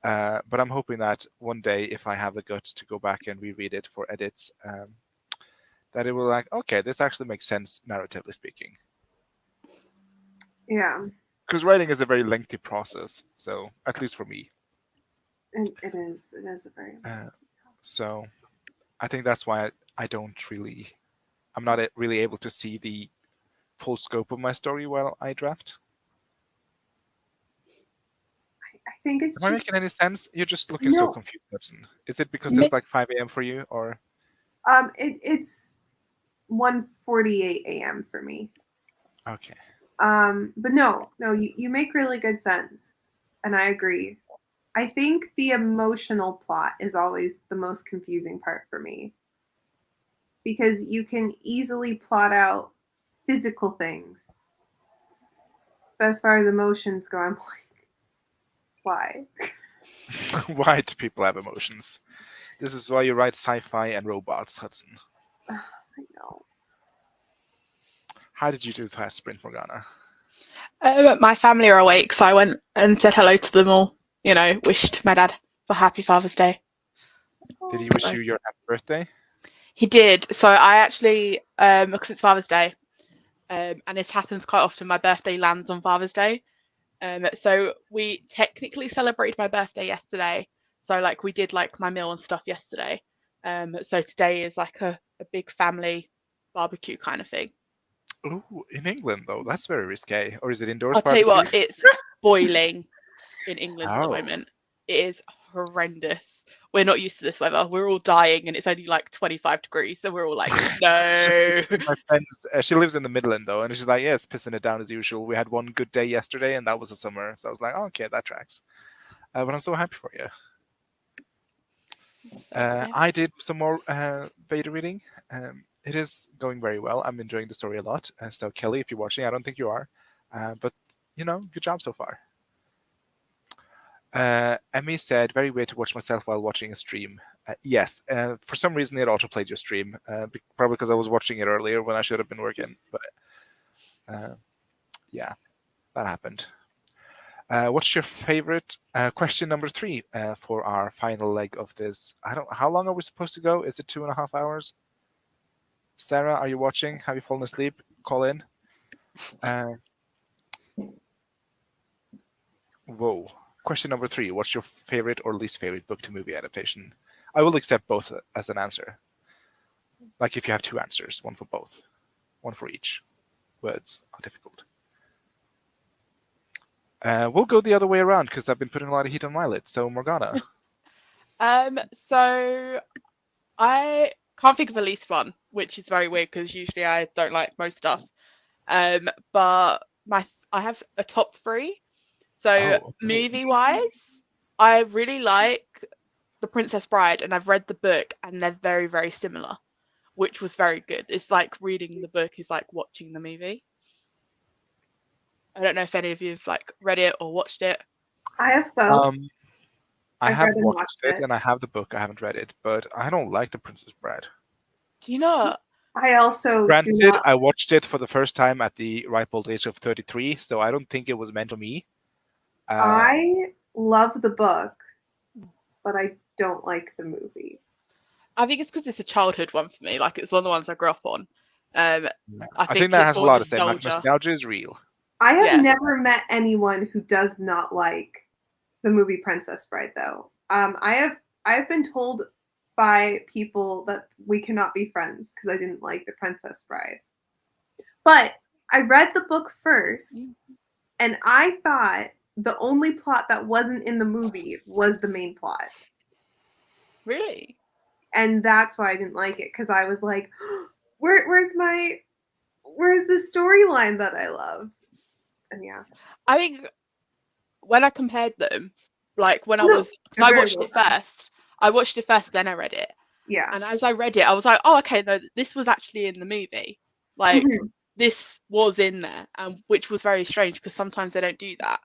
But I'm hoping that one day, if I have the guts to go back and reread it for edits, that it will like, okay, this actually makes sense narratively speaking. Yeah. Because writing is a very lengthy process, so at least for me. It is. It is a very. So I think that's why I'm not really able to see the full scope of my story while I draft. I think it's Am I just. making any sense? You're just looking so No. confused, Hudson. Is it because it's like 5 a.m. for you, or? It's 1:48 a.m. for me. Okay. But no, you make really good sense, and I agree. I think the emotional plot is always the most confusing part for me, because you can easily plot out physical things, but as far as emotions go, I'm like, why? Why do people have emotions? This is why you write sci-fi and robots, Hudson. I know. How did you do that sprint, Morgana? My family are awake, so I went and said hello to them all. You know, wished my dad for Happy Father's Day. Did he wish you your happy birthday? He did. So I actually, because it's Father's Day, and this happens quite often, my birthday lands on Father's Day. So we technically celebrated my birthday yesterday. So like we did like my meal and stuff yesterday. So today is like a big family barbecue kind of thing. Ooh, in England though, that's very risque. Or is it indoors I'll tell you barbecue? what, it's boiling in England at the Oh. moment. It is horrendous. We're not used to this weather. We're all dying, and it's only like 25 degrees, so we're all like, no. My friend's, she lives in the Midland though, and she's like, yeah, it's pissing it down as usual. We had one good day yesterday, and that was a summer. So I was like, oh, okay, that tracks. But I'm so happy for you. I did some more beta reading. It is going very well. I'm enjoying the story a lot. So Kelly, if you're watching, I don't think you are, but you know, good job so far. Emmy said, very weird to watch myself while watching a stream. Yes, for some reason it autoplayed your stream, probably because I was watching it earlier when I should have been working. But yeah, that happened. What's your favorite question number 3 for our final leg of this? How long are we supposed to go? Is it 2.5 hours? Sarah, are you watching? Have you fallen asleep? Call in. Whoa. Question number 3. What's your favorite or least favorite book to movie adaptation? I will accept both as an answer. Like if you have 2 answers, one for both. One for each. Words are difficult. We'll go the other way around because I've been putting a lot of heat on Violet. So Morgana. So I can't think of a least one, which is very weird because usually I don't like most stuff. But I have a top 3. So movie-wise, I really like The Princess Bride, and I've read the book, and they're very, very similar, which was very good. It's like reading the book is like watching the movie. I don't know if any of you have like read it or watched it. I have both. I I've have read and watched watched it, it. and I have the book. I haven't read it, but I don't like The Princess Bride. You know, I also do Granted, not. I watched it for the first time at the ripe old age of 33, so I don't think it was meant for me. I love the book, but I don't like the movie. I think it's because it's a childhood one for me. Like it's one of the ones I grew up on. I I think think that it's has a more lot to say. nostalgia. Nostalgia is real. I have Yeah. never met anyone who does not like the movie Princess Bride, though. I have been told by people that we cannot be friends because I didn't like the Princess Bride. But I read the book first, and I thought the only plot that wasn't in the movie was the main plot. Really? And that's why I didn't like it, because I was like, where's the storyline that I love? And yeah. I think when I compared them, like when I No, was, because they're I very watched well it done. first. I watched it first, then I read it. Yeah. And as I read it, I was like, oh, okay, no, this was actually in the movie. Like, Mhm. this was in there, and which was very strange because sometimes they don't do that.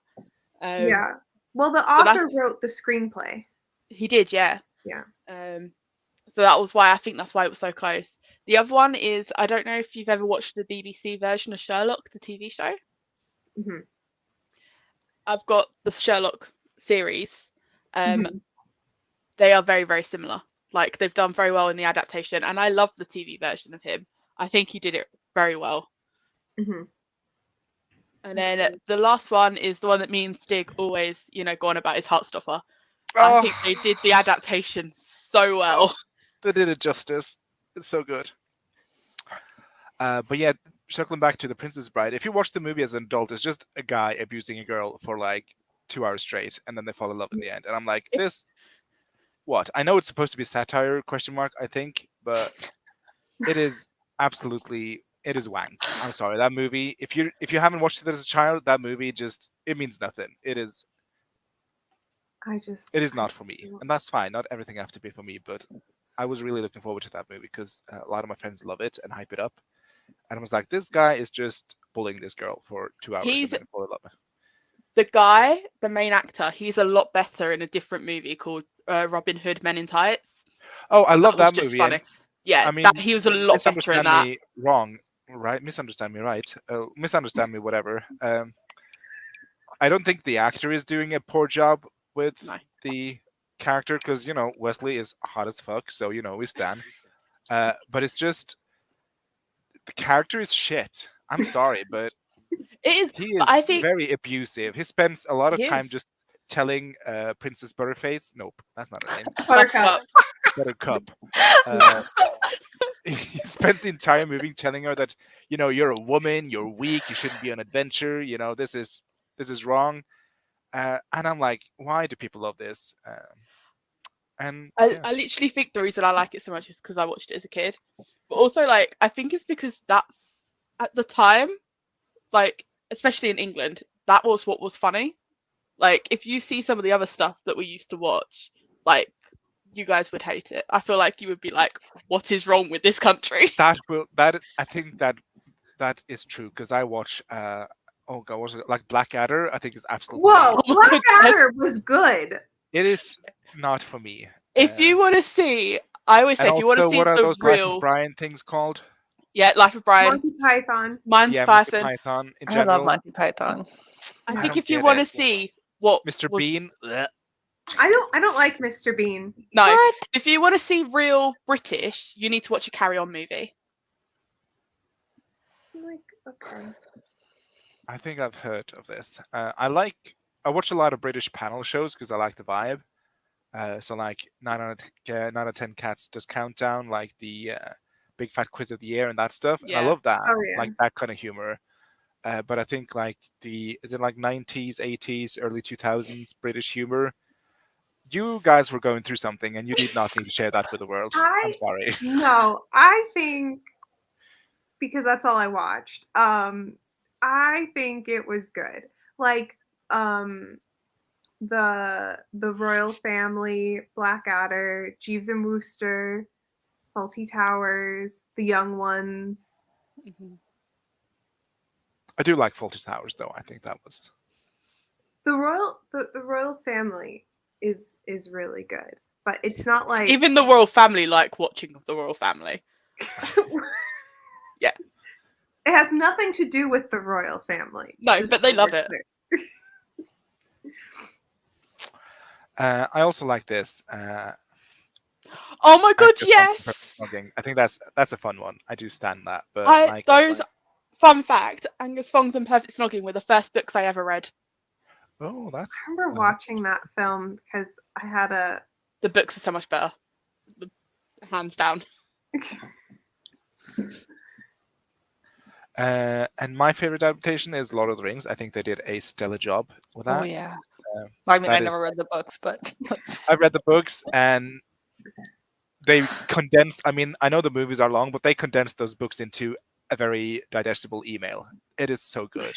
Yeah. Well, the So that's author wrote the screenplay. he did, yeah. Yeah. So that was why I think that's why it was so close. The other one is I don't know if you've ever watched the BBC version of Sherlock, the TV show. hmm I've got the Sherlock series. hmm They are very, very similar. Like they've done very well in the adaptation, and I love the TV version of him. I think he did it very well. hmm And then the last one is the one that me and Stig always, go on about is Heartstopper. I Oh, think they did the adaptation so well. they did it justice. It's so good. But yeah, circling back to The Princess Bride, if you watch the movie as an adult, it's just a guy abusing a girl for like 2 hours straight, and then they fall in love in the end. And I'm like, this, what? I know it's supposed to be satire, question mark, I think, but it is absolutely, it is wank. I'm sorry, that movie. If you haven't watched it as a child, that movie just it means nothing. I just It is I not for just me, don't- and that's fine. Not everything have to be for me, but I was really looking forward to that movie because a lot of my friends love it and hype it up. And I was like, this guy is just bullying this girl for 2 hours and He's then fall in love. the guy, the main actor. He's a lot better in a different movie called Robin Hood Men in Tights. Oh, I That love was that just movie. funny. And Yeah, I that mean, he was a lot better in misunderstand that. me wrong, right? Misunderstand me right. Misunderstand me, whatever. I don't think the actor is doing a poor job with No. the character because Wesley is hot as fuck, so we stand. But it's just the character is shit. I'm sorry, but It is, he but is I think very abusive. He spends a lot of he time is. just telling Princess Butterface. Nope, that's not her name. Buttercup. Buttercup. Uh, he spends the entire movie telling her that you're a woman, you're weak, you shouldn't be on adventure. This is wrong. And I'm like, why do people love this? And yeah, I literally think the reason I like it so much is because I watched it as a kid. But also, like, I think it's because that's at the time, like, especially in England, that was what was funny. Like, if you see some of the other stuff that we used to watch, like, you guys would hate it. I feel like you would be like, what is wrong with this country? that I think that is true because I watch oh god, what's it like Blackadder? I think is absolutely Whoa, Oh my goodness. Blackadder was good. it is not for me. If you want to see, I always say, And if you want to also, see what are the those Life of real, Brian things called? yeah, Life of Brian, Monty Python. Monty Yeah, Monty Python. Python in I love general. Monty Python. I I think don't if you get want to it. see what Mr. was Bean. Blech. I don't like Mr. Bean. no, What? if you want to see real British, you need to watch a Carry On movie. It's like, okay. I think I've heard of this. I watch a lot of British panel shows because I like the vibe. So like 9 out of 10 cats does countdown, like the big fat quiz of the year and that stuff. And I Yeah. love that, Oh yeah. like that kind of humor. But I think like is it like 90s, 80s, early 2000s British humor? You guys were going through something, and you did not need to share that with the world. I'm sorry. No, I think because that's all I watched. I think it was good. Like the royal family, Blackadder, Jeeves and Wooster, Salty Towers, The Young Ones. I do like Faulty Towers, though. I think that was The royal family is really good, but it's not like Even the royal family like watching the royal family. Yeah. It has nothing to do with the royal family. No, just but they so love we're it. clear. I also like this. Oh my god, Just on yes! snogging. I think that's a fun one. I do stand that, but like Those fun fact, Angus Fong's and Perfect Snogging were the first books I ever read. oh, that's I remember watching that film because I had a. The books are so much better. Hands down. And my favorite adaptation is Lord of the Rings. I think they did a stellar job with that. Oh yeah. Um, I mean, that I is- never read the books, but I've read the books and they condensed. I mean, I know the movies are long, but they condensed those books into a very digestible email. It is so good.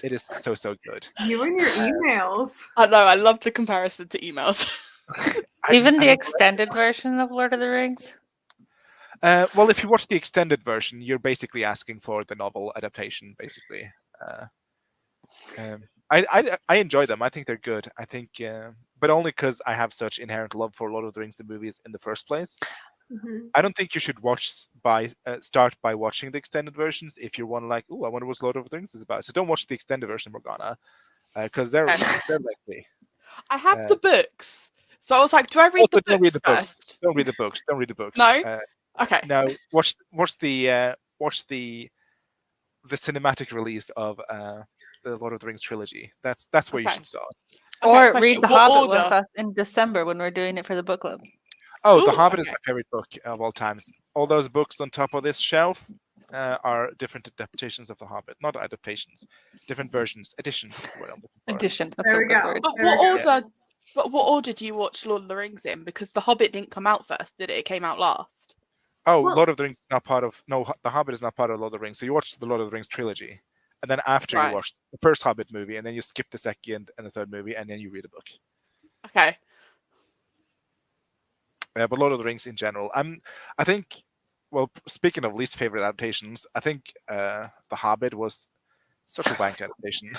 It is so good. You and your emails. I know, I love the comparison to emails. even the I- extended version of Lord of the Rings. well, if you watch the extended version, you're basically asking for the novel adaptation, basically. I enjoy them. I think they're good. I think, but only because I have such inherent love for Lord of the Rings, the movies, in the first place. Mm-hmm. I don't think you should start by watching the extended versions if you're one like, oh, I wonder what Lord of the Rings is about. So don't watch the extended version, Morgana, because they're likely. I have the books. So I was like, do I read Also, the don't read books the books. first? Don't read the books. Don't read the books. No? Okay. No, watch the cinematic release of the Lord of the Rings trilogy. That's where you Okay. should start. Okay, Or question, read The what Hobbit order? with us in December when we're doing it for the book club. Oh, The Ooh, Hobbit is okay. my favorite book of all times. All those books on top of this shelf are different adaptations of The Hobbit. Not adaptations, different versions, editions is what I'm looking for. Edition. That's There a we good go. word. But There what we go. order? But what order do you watch Lord of the Rings in? Because The Hobbit didn't come out first, did it? It came out last. Oh, Well- Lord of the Rings is not part of. No, The Hobbit is not part of Lord of the Rings. So you watch the Lord of the Rings trilogy, and then after Right. you watch the first Hobbit movie, and then you skip the second and the third movie, and then you read a book. Okay. But Lord of the Rings in general, I think. Well, speaking of least favorite adaptations, I think The Hobbit was such a wank adaptation.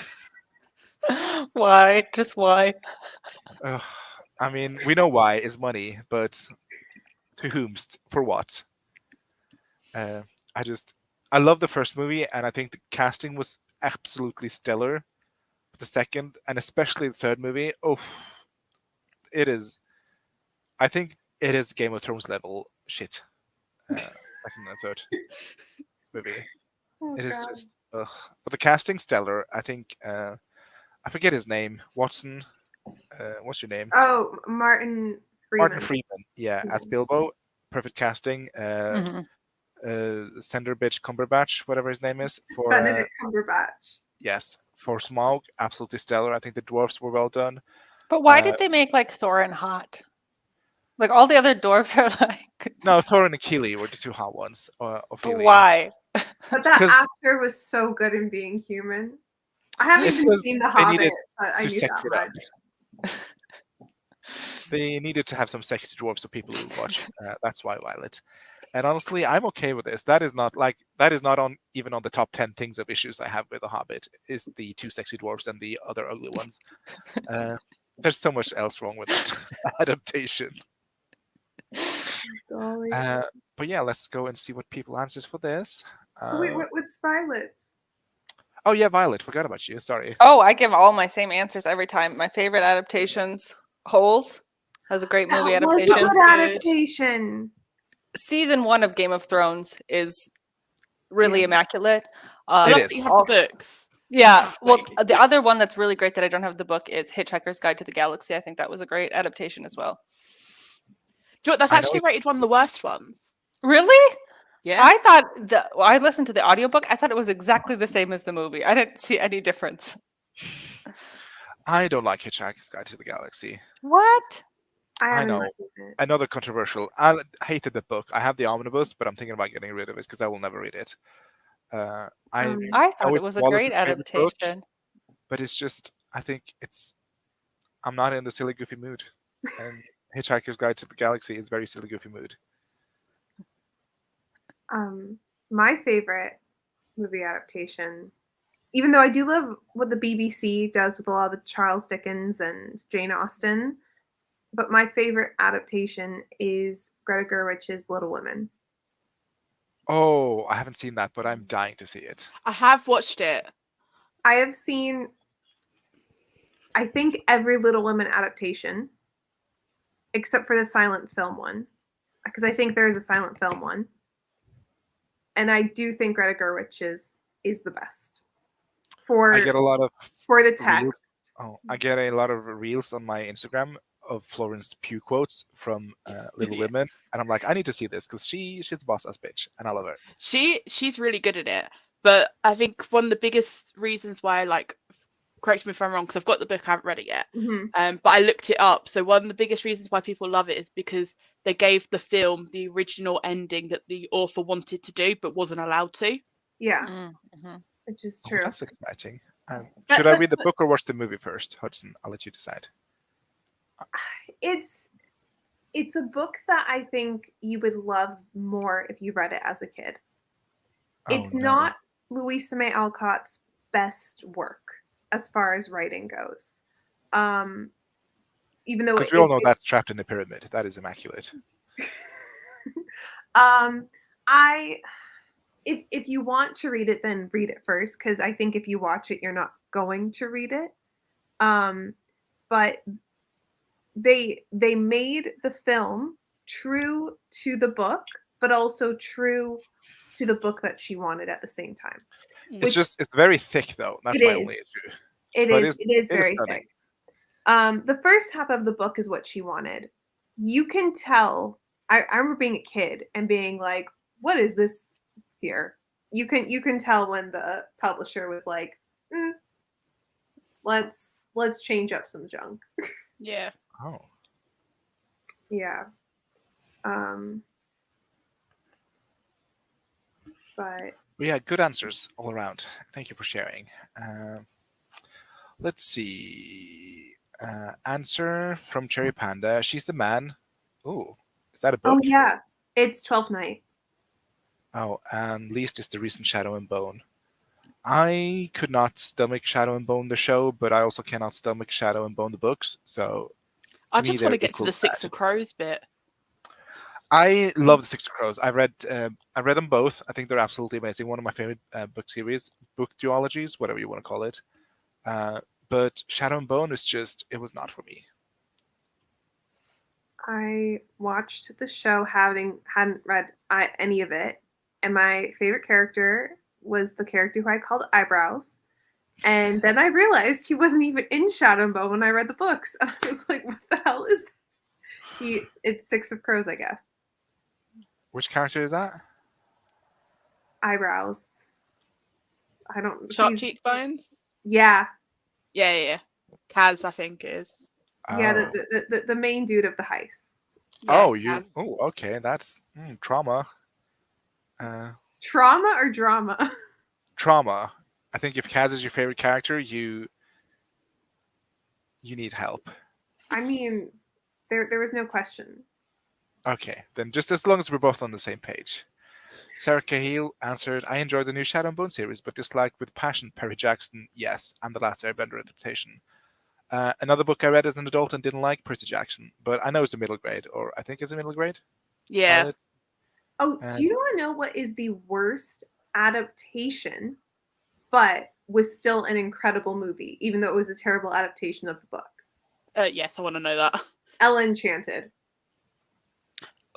Why? Just why? Ugh, I mean, we know why is money, but to whomst for what? I love the first movie, and I think the casting was absolutely stellar. But the second, and especially the third movie, it is. I think it is Game of Thrones level shit. Second and third movie. Oh, It is God. just, ugh. But the casting stellar. I think I forget his name. Watson. What's your name? Oh, Martin Freeman. Martin Freeman. Yeah, as Bilbo. Perfect casting. Mhm. Sender bitch Cumberbatch, whatever his name is, for Benedict Cumberbatch. yes, for Smaug, absolutely stellar. I think the dwarfs were well done. But why did they make like Thorin hot? Like all the other dwarves are like. No, Thorin and Keely were the two hot ones. But Ophelia. why? But that 'Cause- actor was so good in being human. I haven't It's even 'cause seen The they Hobbit, needed but I to knew sex that it up. much. They needed to have some sexy dwarfs so people would watch. That's why Violet. And honestly, I'm okay with this. That is not on even on the top 10 things of issues I have with The Hobbit. Is the two sexy dwarfs and the other ugly ones. There's so much else wrong with that adaptation. Golly. But yeah, let's go and see what people answered for this. Wait, what's Violet's? Oh yeah, Violet. Forgot about you. Sorry. Oh, I give all my same answers every time. My favorite adaptations, Holes, has a great movie That was a adaptation. good adaptation. Season 1 of Game of Thrones is really Yeah. immaculate. I It love is. that you have the books. Yeah. Well, Like- the other one that's really great that I don't have the book is Hitchhiker's Guide to the Galaxy. I think that was a great adaptation as well. Do you know what, that's I know actually it's- rated one of the worst ones. Really? Yeah. I thought I listened to the audiobook. I thought it was exactly the same as the movie. I didn't see any difference. I don't like Hitchhiker's Guide to the Galaxy. What? I haven't know. seen it. Another controversial. I hated the book. I have the omnibus, but I'm thinking about getting rid of it because I will never read it. I I thought was it was a Wallace's great favorite book. adaptation. But it's just, I think I'm not in the silly goofy mood, and Hitchhiker's Guide to the Galaxy is very silly goofy mood. My favorite movie adaptation, even though I do love what the BBC does with a lot of the Charles Dickens and Jane Austen, but my favorite adaptation is Greta Gerwig's Little Women. Oh, I haven't seen that, but I'm dying to see it. I have watched it. I have seen, I think, every Little Women adaptation, except for the silent film one, because I think there is a silent film one, and I do think Greta Gerwig is the best I get a lot of for the reels. text. Oh, I get a lot of reels on my Instagram of Florence Pugh quotes from Little Yeah. Women, and I'm like, I need to see this because she's the boss ass bitch, and I love her. She's really good at it. But I think one of the biggest reasons why, like, correct me if I'm wrong, because I've got the book, I haven't read it yet. Mhm. But I looked it up. So one of the biggest reasons why people love it is because they gave the film the original ending that the author wanted to do but wasn't allowed to. Yeah, Mhm. which is Oh, true. that's exciting. But- Should I but- read the book or watch the movie first, Hudson? I'll let you decide. It's a book that I think you would love more if you read it as a kid. It's Oh, no. not Louisa May Alcott's best work as far as writing goes. Even though Because we all know that's Trapped in the Pyramid. That is immaculate. If you want to read it, then read it first, because I think if you watch it, you're not going to read it. But they made the film true to the book, but also true to the book that she wanted at the same time. It's very thick though. That's my only issue. It But is very stunning. thick. The first half of the book is what she wanted. You can tell. I remember being a kid and being like, "What is this here?" You can tell when the publisher was like, "Let's change up some junk." Yeah. Oh. Yeah. But yeah, good answers all around. Thank you for sharing. Let's see. Answer from Cherry Panda. She's the man. Ooh, is that a book? oh yeah, it's 12th Night. Oh, and Least is the recent Shadow and Bone. I could not stomach Shadow and Bone the show, but I also cannot stomach Shadow and Bone the books. So I me, just want they're to get to equally the Six bad. of Crows bit. I love the Six of Crows. I read them both. I think they're absolutely amazing. One of my favorite book series, book duologies, whatever you want to call it. But Shadow and Bone it was not for me. I watched the show hadn't read any of it, and my favorite character was the character who I called Eyebrows. And then I realized he wasn't even in Shadow and Bone when I read the books. And I was like, what the hell is this? It's Six of Crows, I guess. Which character is that? Eyebrows. I don't. Sharp he's- cheekbones. Yeah, Yeah. Kaz, I think is. yeah. Oh. The main dude of the heist. Oh, Yeah, Kaz. Oh, okay. That's trauma. Trauma or drama? Trauma. I think if Kaz is your favorite character, you need help. I mean, there was no question. Okay, then just as long as we're both on the same page. Sarah Cahill answered, I enjoyed the new Shadow and Bone series, but disliked with passion Perry Jackson, yes, and the Last Airbender adaptation. Another book I read as an adult and didn't like, Percy Jackson, but I know it's a middle grade, or I think it's a middle grade. Yeah. Pilot. Oh, do you want to know what is the worst adaptation, but was still an incredible movie, even though it was a terrible adaptation of the book? Yes, I want to know that. Ella Enchanted.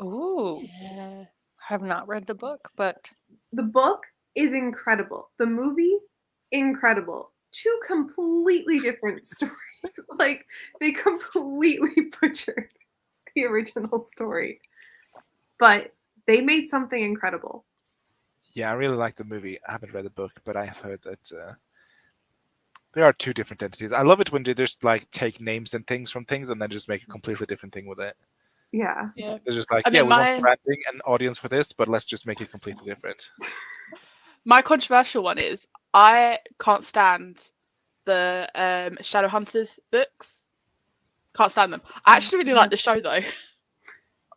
Ooh, Yeah. have not read the book, but The book is incredible. The movie, incredible. Two completely different stories. Like, they completely butchered the original story. But they made something incredible. Yeah, I really like the movie. I haven't read the book, but I have heard that there are two different entities. I love it when they just like take names and things from things and then just make a completely different thing with it. Yeah. Yeah. They're just like, I mean, we want branding and audience for this, but let's just make it completely different. My controversial one is I can't stand the Shadowhunters books. Can't stand them. I actually really like the show though.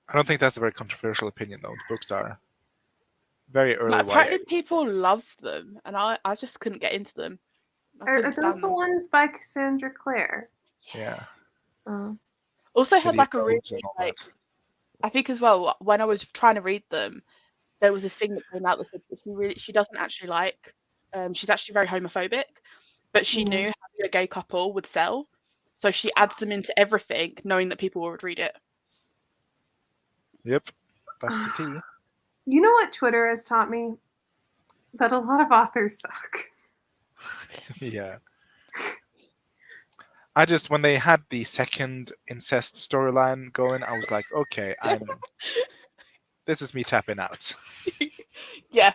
I don't think that's a very controversial opinion, though. The books are very early. Like, apparently people love them, and I just couldn't get into them. I Are couldn't those stand the them. ones by Cassandra Clare? Yeah. Oh. Also had City like of a really Roads and all like that. I think as well when I was trying to read them, there was this thing that came out that said that she doesn't actually like she's actually very homophobic, but she knew how a gay couple would sell, so she adds them into everything, knowing that people would read it. Yep, that's the tea. You know what Twitter has taught me? That a lot of authors suck. Yeah. I just, when they had the second incest storyline going, I was like, okay, this is me tapping out. Yeah.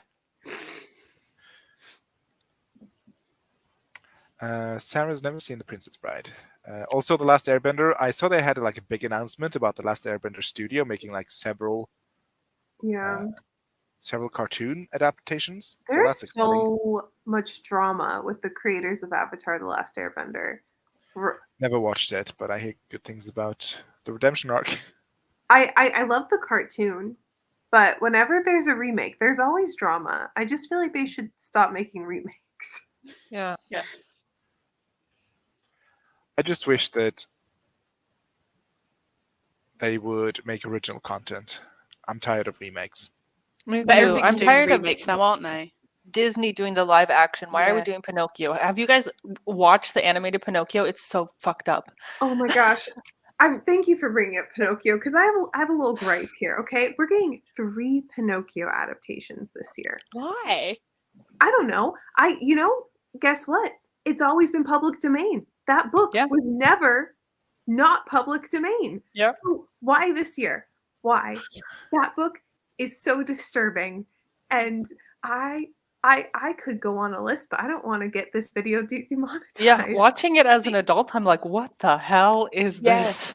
Sarah's never seen The Princess Bride. Also, The Last Airbender. I saw they had like a big announcement about The Last Airbender studio making like several Yeah. cartoon adaptations. So There's that's exciting. so much drama with the creators of Avatar: The Last Airbender. Never watched it, but I hear good things about the redemption arc. I love the cartoon, but whenever there's a remake, there's always drama. I just feel like they should stop making remakes. Yeah. Yeah. I just wish that they would make original content. I'm tired of remakes. Me But too. everything's I'm doing tired of remakes now, aren't they? Disney doing the live action. Why are we Yeah. doing Pinocchio? Have you guys watched the animated Pinocchio? It's so fucked up. Oh my gosh. Thank you for bringing up Pinocchio because I have a little gripe here. Okay, we're getting 3 Pinocchio adaptations this year. Why? I don't know. Guess what? It's always been public domain. That book Yeah. was never not public domain. Yeah. So why this year? Why? That book is so disturbing, and I could go on a list, but I don't want to get this video demonetized. Yeah, watching it as an adult, I'm like, what the hell is Yeah. this?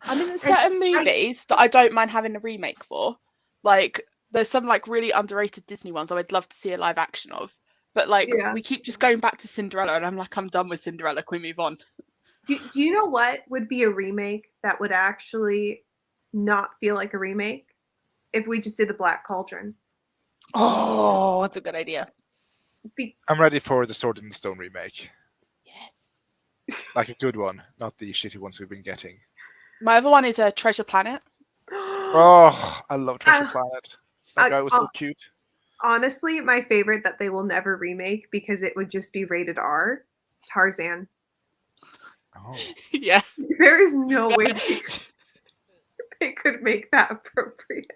I mean, there's certain movies that I don't mind having a remake for. Like, there's some like really underrated Disney ones I would love to see a live action of. But like, Yeah. we keep just going back to Cinderella, and I'm like, I'm done with Cinderella. Can we move on? Do you know what would be a remake that would actually not feel like a remake? If we just did the Black Cauldron. Oh, that's a good idea. I'm ready for the Sword in the Stone remake. Yes. Like a good one, not the shitty ones we've been getting. My other one is Treasure Planet. Oh, I love Treasure Planet. That guy was so cute. Honestly, my favorite that they will never remake because it would just be rated R, Tarzan. Oh. Yeah. There is no way they could make that appropriate.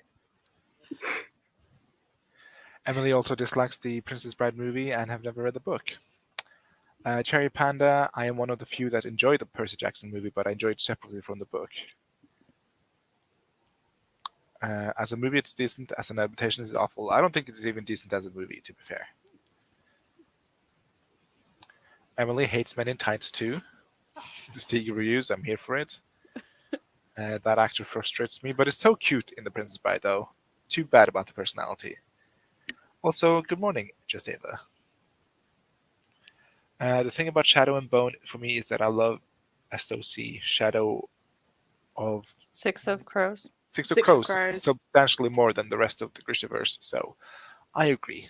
Emily also dislikes the Princess Bride movie and have never read the book. Cherry Panda, I am one of the few that enjoyed the Percy Jackson movie, but I enjoyed it separately from the book. As a movie, it's decent. As an adaptation, it's awful. I don't think it's even decent as a movie, to be fair. Emily hates Men in Tights too. The Stieg reviews, I'm here for it. That actor frustrates me, but it's so cute in The Princess Bride, though. Too bad about the personality. Also, good morning, Joseva. The thing about Shadow and Bone for me is that I love SOC, Shadow of... Six of Crows. Six of Crows substantially more than the rest of the Grishaverse, so I agree.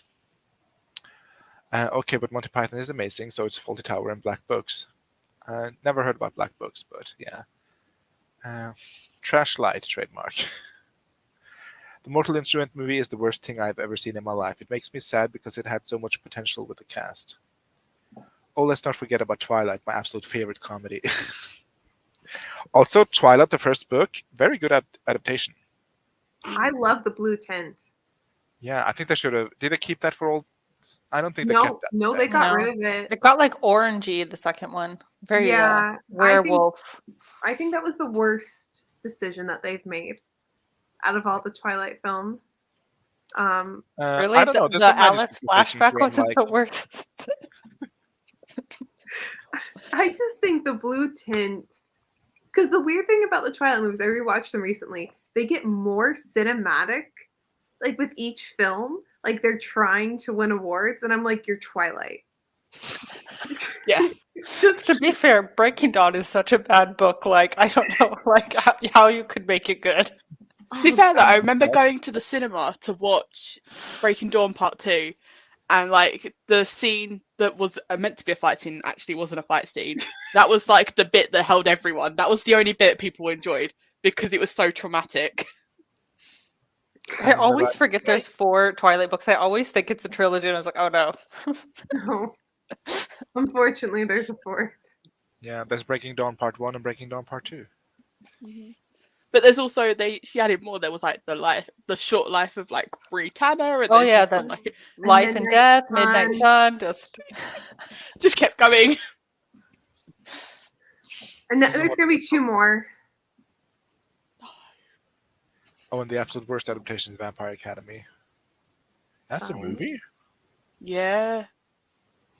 Okay, but Monty Python is amazing, so it's Fawlty Tower and Black Books. Never heard about Black Books, but yeah. Trash Light trademark. The Mortal Instrument movie is the worst thing I've ever seen in my life. It makes me sad because it had so much potential with the cast. Oh, let's not forget about Twilight, my absolute favorite comedy. Also, Twilight, the first book, very good adaptation. I love the blue tint. Yeah, I think they should have... Did they keep that for all... I don't think they kept that. No, they got rid of it. It got like orangey, the second one. Very werewolf. I think that was the worst decision that they've made out of all the Twilight films. Really? I don't know. The Alice flashback wasn't the worst. I just think the blue tint... Because the weird thing about the Twilight movies, I rewatched them recently, they get more cinematic, like with each film. Like they're trying to win awards, and I'm like, you're Twilight. Yeah. Just to be fair, Breaking Dawn is such a bad book. Like, I don't know like how you could make it good. To be fair though, I remember going to the cinema to watch Breaking Dawn Part 2, and like the scene that was meant to be a fight scene actually wasn't a fight scene. That was like the bit that held everyone. That was the only bit people enjoyed because it was so traumatic. I And always right- forget there's 4 Twilight books. I always think it's a trilogy, and I was like, oh no. No. Unfortunately, there's a fourth. Yeah, there's Breaking Dawn Part 1 and Breaking Dawn Part 2. But there's also she added more. There was like the short life of like Brie Tanner, and Oh then yeah, she's got, the like Life and Midnight Death, Midnight Sun. Sun, just just kept going. And This is there's what- gonna be 2 more. Oh, and the absolute worst adaptation is Vampire Academy. That's a Fine. movie? Yeah.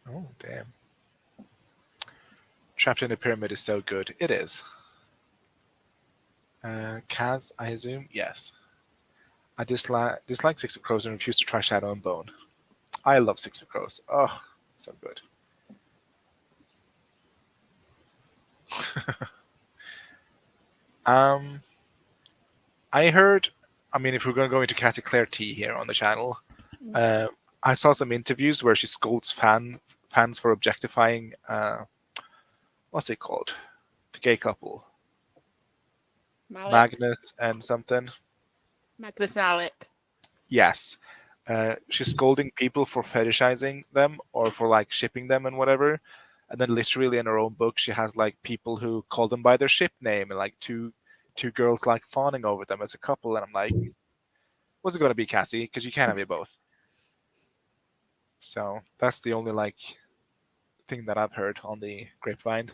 Oh, damn. Trapped in a Pyramid is so good. It is. Kaz, I assume? Yes. I dislike Six of Crows and refuse to try Shadow and Bone. I love Six of Crows. Oh, so good. I heard, I mean, if we're going to go into Cassie Clare T here on the channel, I saw some interviews where she scolds fans for objectifying, what's it called? The gay couple. Magnus and something. Magnus and Alec. Yes. She's scolding people for fetishizing them or for like shipping them and whatever. And then literally in her own book, she has like people who call them by their ship name and like two girls like fawning over them as a couple. And I'm like, what's it going to be, Cassie? Because you can't have it both. So that's the only like thing that I've heard on the grapevine.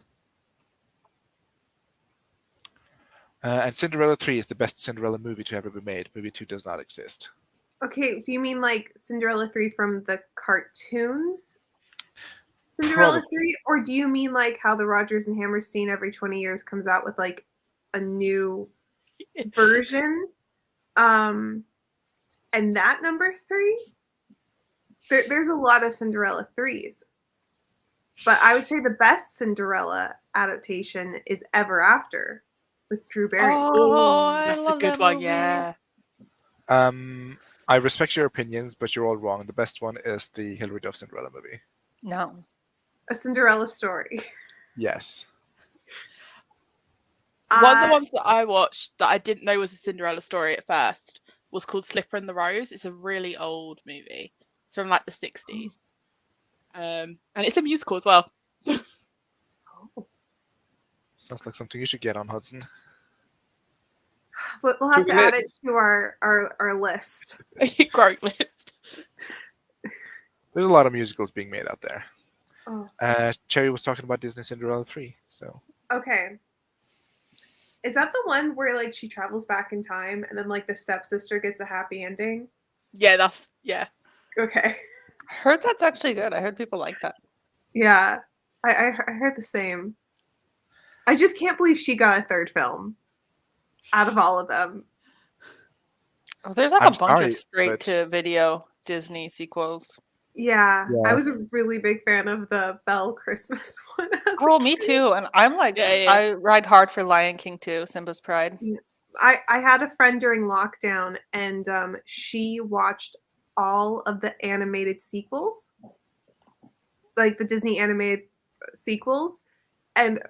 And Cinderella 3 is the best Cinderella movie to ever be made. Movie 2 does not exist. Okay, do you mean like Cinderella 3 from the cartoons? Cinderella 3? Or do you mean like how the Rodgers and Hammerstein every 20 years comes out with like a new version? And that number 3? There's a lot of Cinderella 3s. But I would say the best Cinderella adaptation is Ever After with Drew Barrymore. Oh, I That's a love good that one, movie. yeah. I respect your opinions, but you're all wrong. The best one is the Hilary Duff Cinderella movie. No. A Cinderella Story. Yes. One of the ones that I watched that I didn't know was a Cinderella story at first was called Slipper and the Rose. It's a really old movie. It's from like the 60s. And it's a musical as well. Sounds like something you should get on, Hudson. But we'll have To to the add it list. to our list. Great list. There's a lot of musicals being made out there. Oh. Cherry was talking about Disney Cinderella 3, so Okay. Is that the one where like she travels back in time and then like the stepsister gets a happy ending? Yeah, Okay. I heard that's actually good. I heard people like that. Yeah. I heard the same. I just can't believe she got a third film out of all of them. Oh, there's like I'm a bunch sorry, of straight but- to video Disney sequels. Yeah. Yeah. I was a really big fan of the Belle Christmas one. as a Oh, me kid. too. And I'm like, Yeah. I ride hard for Lion King too, Simba's Pride. I had a friend during lockdown and she watched all of the animated sequels, like the Disney animated sequels, and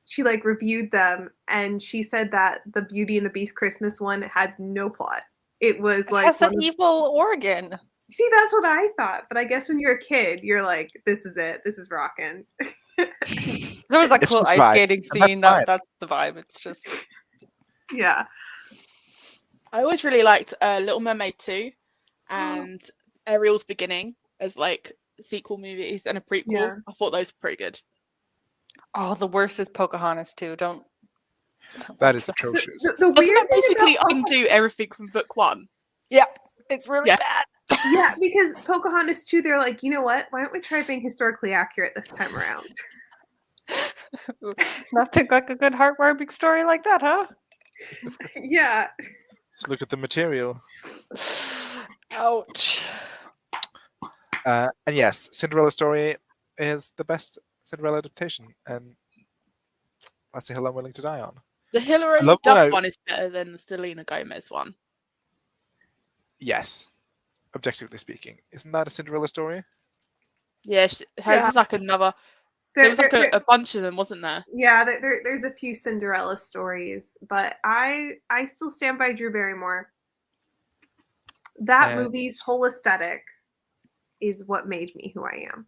she like reviewed them and she said that the Beauty and the Beast Christmas one had no plot. It was It like has the one of- evil organ. See, that's what I thought, but I guess when you're a kid, you're like, this is it. This is rocking. There was that It's cool just ice vibe, skating and that's scene. fine. That's the vibe. It's just Yeah. I always really liked Little Mermaid 2 and Ariel's Beginning as like sequel movies and a prequel. Yeah. I thought those were pretty good. oh, the worst is Pocahontas too. Don't that is watch atrocious. The Doesn't weird that thing basically about undo everything from book 1? Yeah, it's really Yeah. bad. yeah, because Pocahontas 2, they're like, you know what? Why don't we try being historically accurate this time around? Nothing like a good heartwarming story like that, huh? Yeah. Just look at the material. Ouch. And yes, Cinderella story is the best Cinderella adaptation, and that's the hill I'm willing to die on. The Hilary love when Duff I- one is better than the Selena Gomez one. Yes. objectively speaking. Isn't that a Cinderella story? Yeah, hers Yeah. is like another. There was like a bunch of them, wasn't there? Yeah, there's a few Cinderella stories, but I still stand by Drew Barrymore. That movie's whole aesthetic is what made me who I am.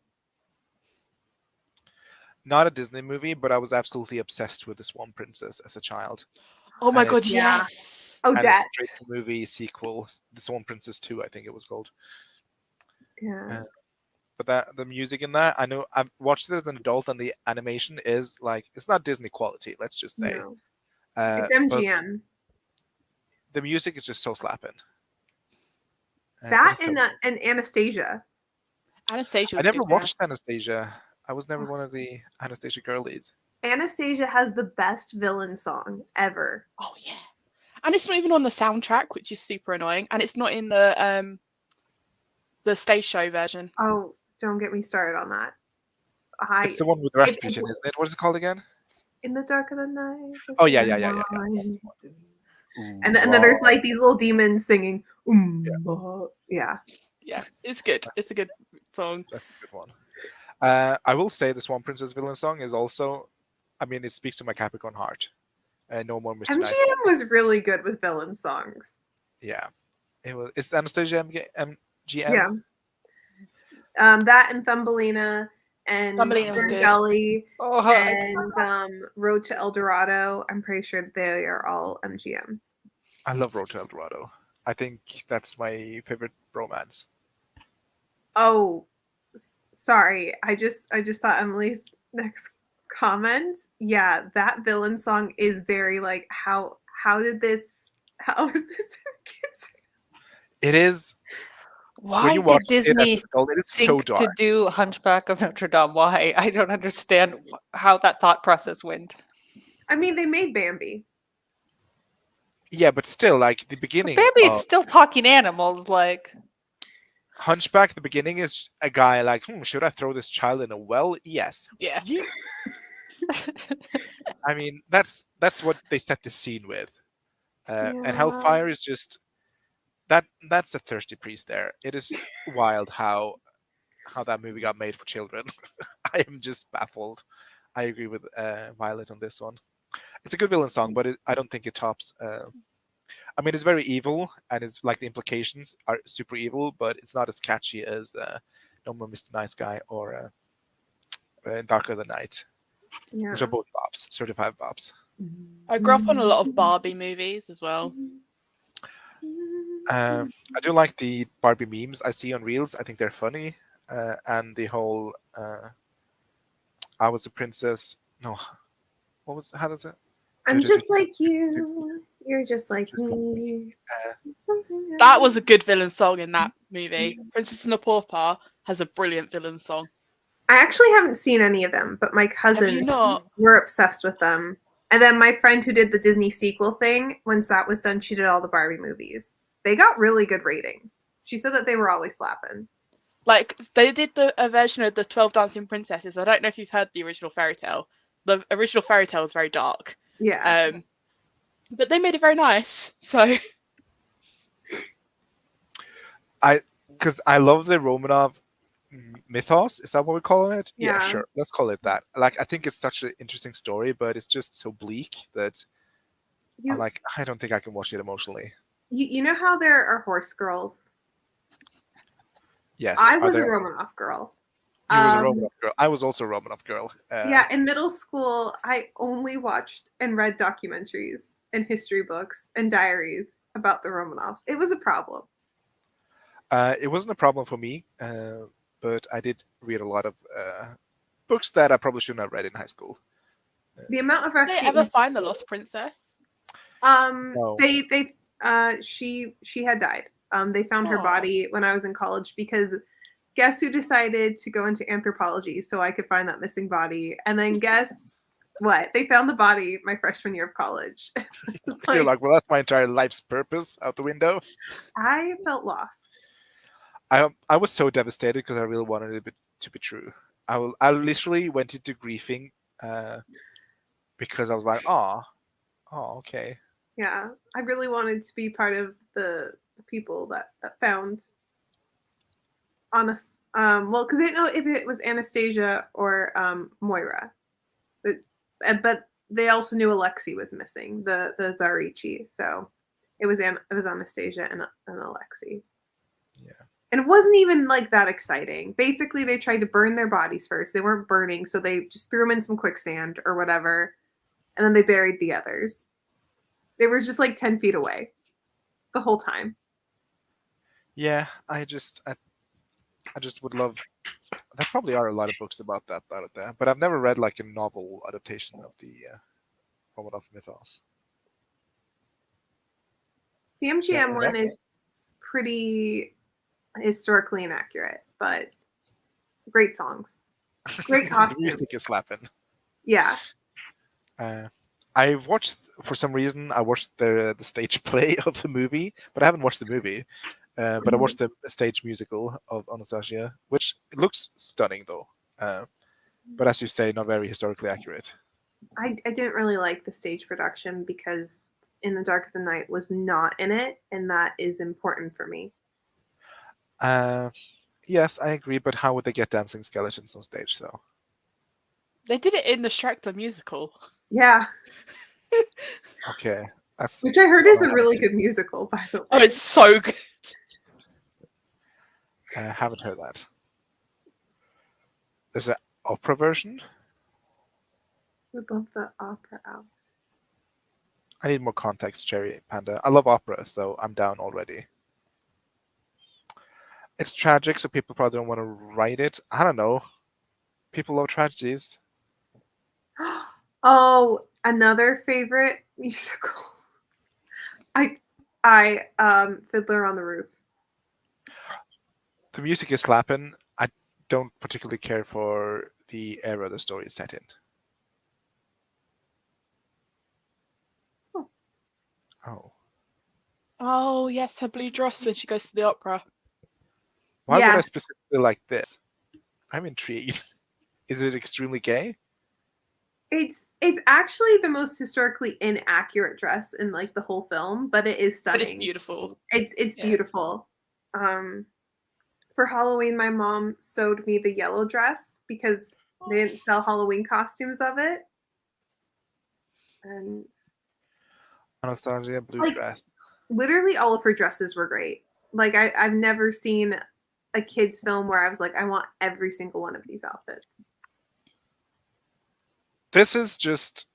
Not a Disney movie, but I was absolutely obsessed with the Swan Princess as a child. Oh my And god, it's- Yeah. yes. Oh, And that. it's straight to movie sequel, The Swan Princess 2, I think it was called. Yeah. But the music in that, I know I've watched it as an adult, and the animation is like, it's not Disney quality, let's just say. No. It's But MGM. the music is just so slapping. That it is so and Anastasia. Anastasia I was never good, yeah. watched Anastasia. I was never one of the Anastasia girl leads. Anastasia has the best villain song ever. Oh yeah. And it's not even on the soundtrack, which is super annoying, and it's not in the stage show version. Oh, don't get me started on that. It's the one with Rasputin, isn't it? What is it called again? In the dark of the night. Oh yeah. And then there's like these little demons singing. Yeah. Yeah, it's good. It's a good song. That's a good one. I will say the Swan Princess villain song is also, I mean, it speaks to my Capricorn heart. No More Mr. Night. MGM was really good with villain songs. Yeah, it was. It's Anastasia MGM. Yeah. That and Thumbelina and Thumbelina was good. Gully Oh, and Road to El Dorado. I'm pretty sure they are all MGM. I love Road to El Dorado. I think that's my favorite romance. Oh, sorry. I just saw Emily's next comment. Yeah, that villain song is very like how is this kids? It is. why you did watch it as Disney an adult, it is so think dark. to do Hunchback of Notre Dame? Why? I don't understand how that thought process went. I mean, they made Bambi. Yeah, but still, like the But beginning Bambi's of still talking animals, like. Hunchback, the beginning is a guy like, should I throw this child in a well? Yes. Yeah. Yeet. I mean, that's what they set the scene with. And Hellfire is just that's a thirsty priest there. It is wild how that movie got made for children. I am just baffled. I agree with Violet on this one. It's a good villain song, but I don't think it tops. I mean, it's very evil, and it's like the implications are super evil, but it's not as catchy as No More Mr. Nice Guy or Darker Than Night, Yeah. which are both bops, certified bops. I grew up on a lot of Barbie movies as well. I do like the Barbie memes I see on Reels. I think they're funny, and the whole "I was a princess." No, what was how does it? I'm just like you. You're just like me. That was a good villain song in that movie. Princess and the Pauper has a brilliant villain song. I actually haven't seen any of them, but my Have you cousins not? were obsessed with them. And then my friend who did the Disney sequel thing, once that was done, she did all the Barbie movies. They got really good ratings. She said that they were always slapping. Like, they did a version of the 12 Dancing Princesses. I don't know if you've heard the original fairy tale. The original fairy tale is very dark. Yeah. But they made it very nice. So Because I love the Romanov mythos. Is that what we call it? Yeah. Sure. Let's call it that. Like, I think it's such an interesting story, but it's just so bleak that I don't think I can watch it emotionally. You know how there are horse girls? Yes. I was a Romanoff girl. You was a Romanov girl. I was also a Romanov girl. Yeah, in middle school, I only watched and read documentaries and history books and diaries about the Romanovs. It was a problem. It wasn't a problem for me, but I did read a lot of books that I probably shouldn't have read in high school. The amount of did they Rasputin. ever find the lost princess? No. She had died. They found her Aw. body when I was in college because guess who decided to go into anthropology so I could find that missing body? And then guess what? They found the body my freshman year of college. It's You're like, well, that's my entire life's purpose out the window. I felt lost. I was so devastated because I really wanted it to be true. I literally went into grieving because I was like, oh, okay. Yeah, I really wanted to be part of the people that found on a well, because they didn't know if it was Anastasia or Moira, but they also knew Alexei was missing, the Zarichi. So it was Anastasia and Alexei. Yeah. And it wasn't even like that exciting. Basically, they tried to burn their bodies first. They weren't burning, so they just threw them in some quicksand or whatever, and then they buried the others. They were just like 10 feet away the whole time. Yeah, I just would love. There probably are a lot of books about that out there, but I've never read like a novel adaptation of the Romanov mythos. The MGM one is pretty historically inaccurate, but great songs, great The costumes. music is slapping. Yeah. I've watched, for some reason, I watched the stage play of the movie, but I haven't watched the movie. But I watched the stage musical of Anastasia, which looks stunning though. But as you say, not very historically accurate. I didn't really like the stage production because In the Dark of the Night was not in it, and that is important for me. Yes, I agree, but how would they get dancing skeletons on stage though? They did it in the Shrek the musical. Yeah. Okay. That's Which I heard is a really good musical, by the way. Oh, it's so good. I haven't heard that. There's an opera version? Would love the opera out. I need more context, Cherry Panda. I love opera, so I'm down already. It's tragic, so people probably don't want to write it. I don't know. People love tragedies. Oh, another favorite musical. I Fiddler on the Roof. The music is slapping. I don't particularly care for the era the story is set in. Oh. Oh, yes, her blue dress when she goes to the opera. Why would I Yes. specifically like this? I'm intrigued. Is it extremely gay? It's actually the most historically inaccurate dress in like the whole film, but it is But it's stunning. beautiful. It's Yeah. beautiful. For Halloween, my mom sewed me the yellow dress because they didn't sell Halloween costumes of it. And Anastasia, blue Like- dress. literally all of her dresses were great. Like I've never seen a kids film where I was like, I want every single one of these outfits. This is just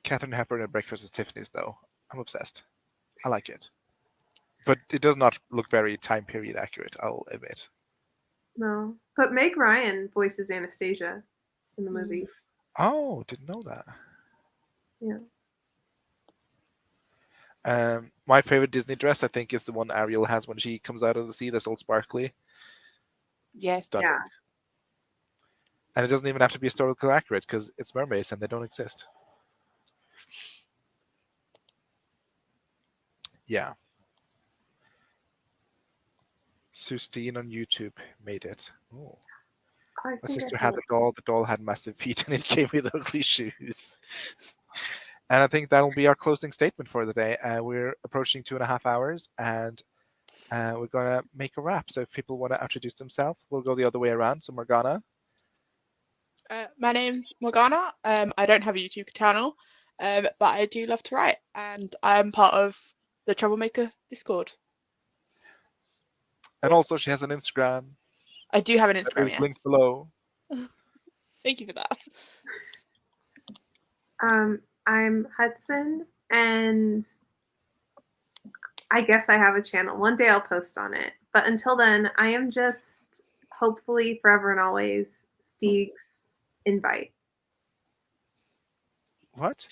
Katharine Hepburn at Breakfast at Tiffany's, though. I'm obsessed. I like it. But it does not look very time period accurate, I'll admit. No, but Meg Ryan voices Anastasia in the movie. Oh, didn't know that. Yeah. My favorite Disney dress, I think, is the one Ariel has when she comes out of the sea. That's all sparkly. Yeah. Stunning. Yeah. And it doesn't even have to be historically accurate because it's mermaids and they don't exist. Yeah. Sustine on YouTube made it. Oh. I My think sister I had the doll. The doll had massive feet and it came with ugly shoes. And I think that'll be our closing statement for the day. We're approaching 2.5 hours and we're going to make a wrap. So if people want to introduce themselves, we'll go the other way around. So Morgana. My name's Morgana. I don't have a YouTube channel, but I do love to write, and I'm part of the Troublemaker Discord. And also she has an Instagram. I do have an That Instagram, is yes. linked below. Thank you for that. I'm Hudson, and I guess I have a channel. One day I'll post on it. But until then, I am just hopefully forever and always Stieg's invite. What?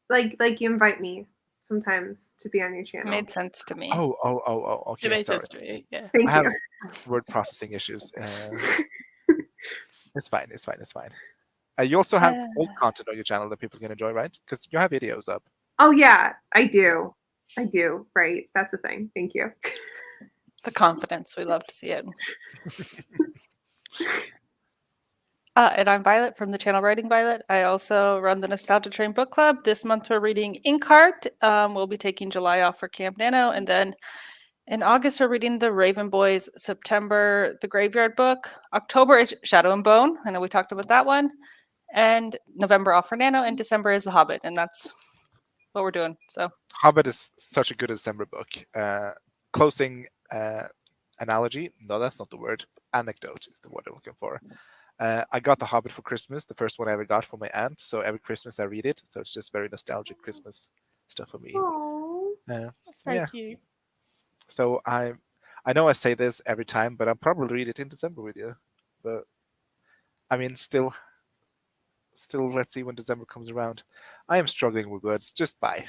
Like you invite me sometimes to be on your channel. Made sense to me. Oh, okay, It makes sorry. sense to me. Yeah. Thank I you. have word processing issues. It's fine. You also have old content on your channel that people can enjoy, right? Because you have videos up. Oh yeah, I do. Right. That's a thing. Thank you. The confidence. We love to see it. And I'm Violet from the channel Writing Violet. I also run the Nostalgia Train Book Club. This month we're reading Inkheart. We'll be taking July off for Camp Nano, and then In August, we're reading the Raven Boys. September, the Graveyard Book. October is Shadow and Bone. I know we talked about that one. And November off for Nano, and December is The Hobbit, and that's what we're doing. So Hobbit is such a good December book. Closing analogy. No, that's not the word. Anecdote is the word I'm looking for. I got The Hobbit for Christmas, the first one I ever got from my aunt. So every Christmas I read it. So it's just very nostalgic Christmas stuff for me. Aww. That's very Yeah. cute. So I know I say this every time, but I'll probably read it in December with you. But I mean, still, let's see when December comes around. I am struggling with words. Just bye.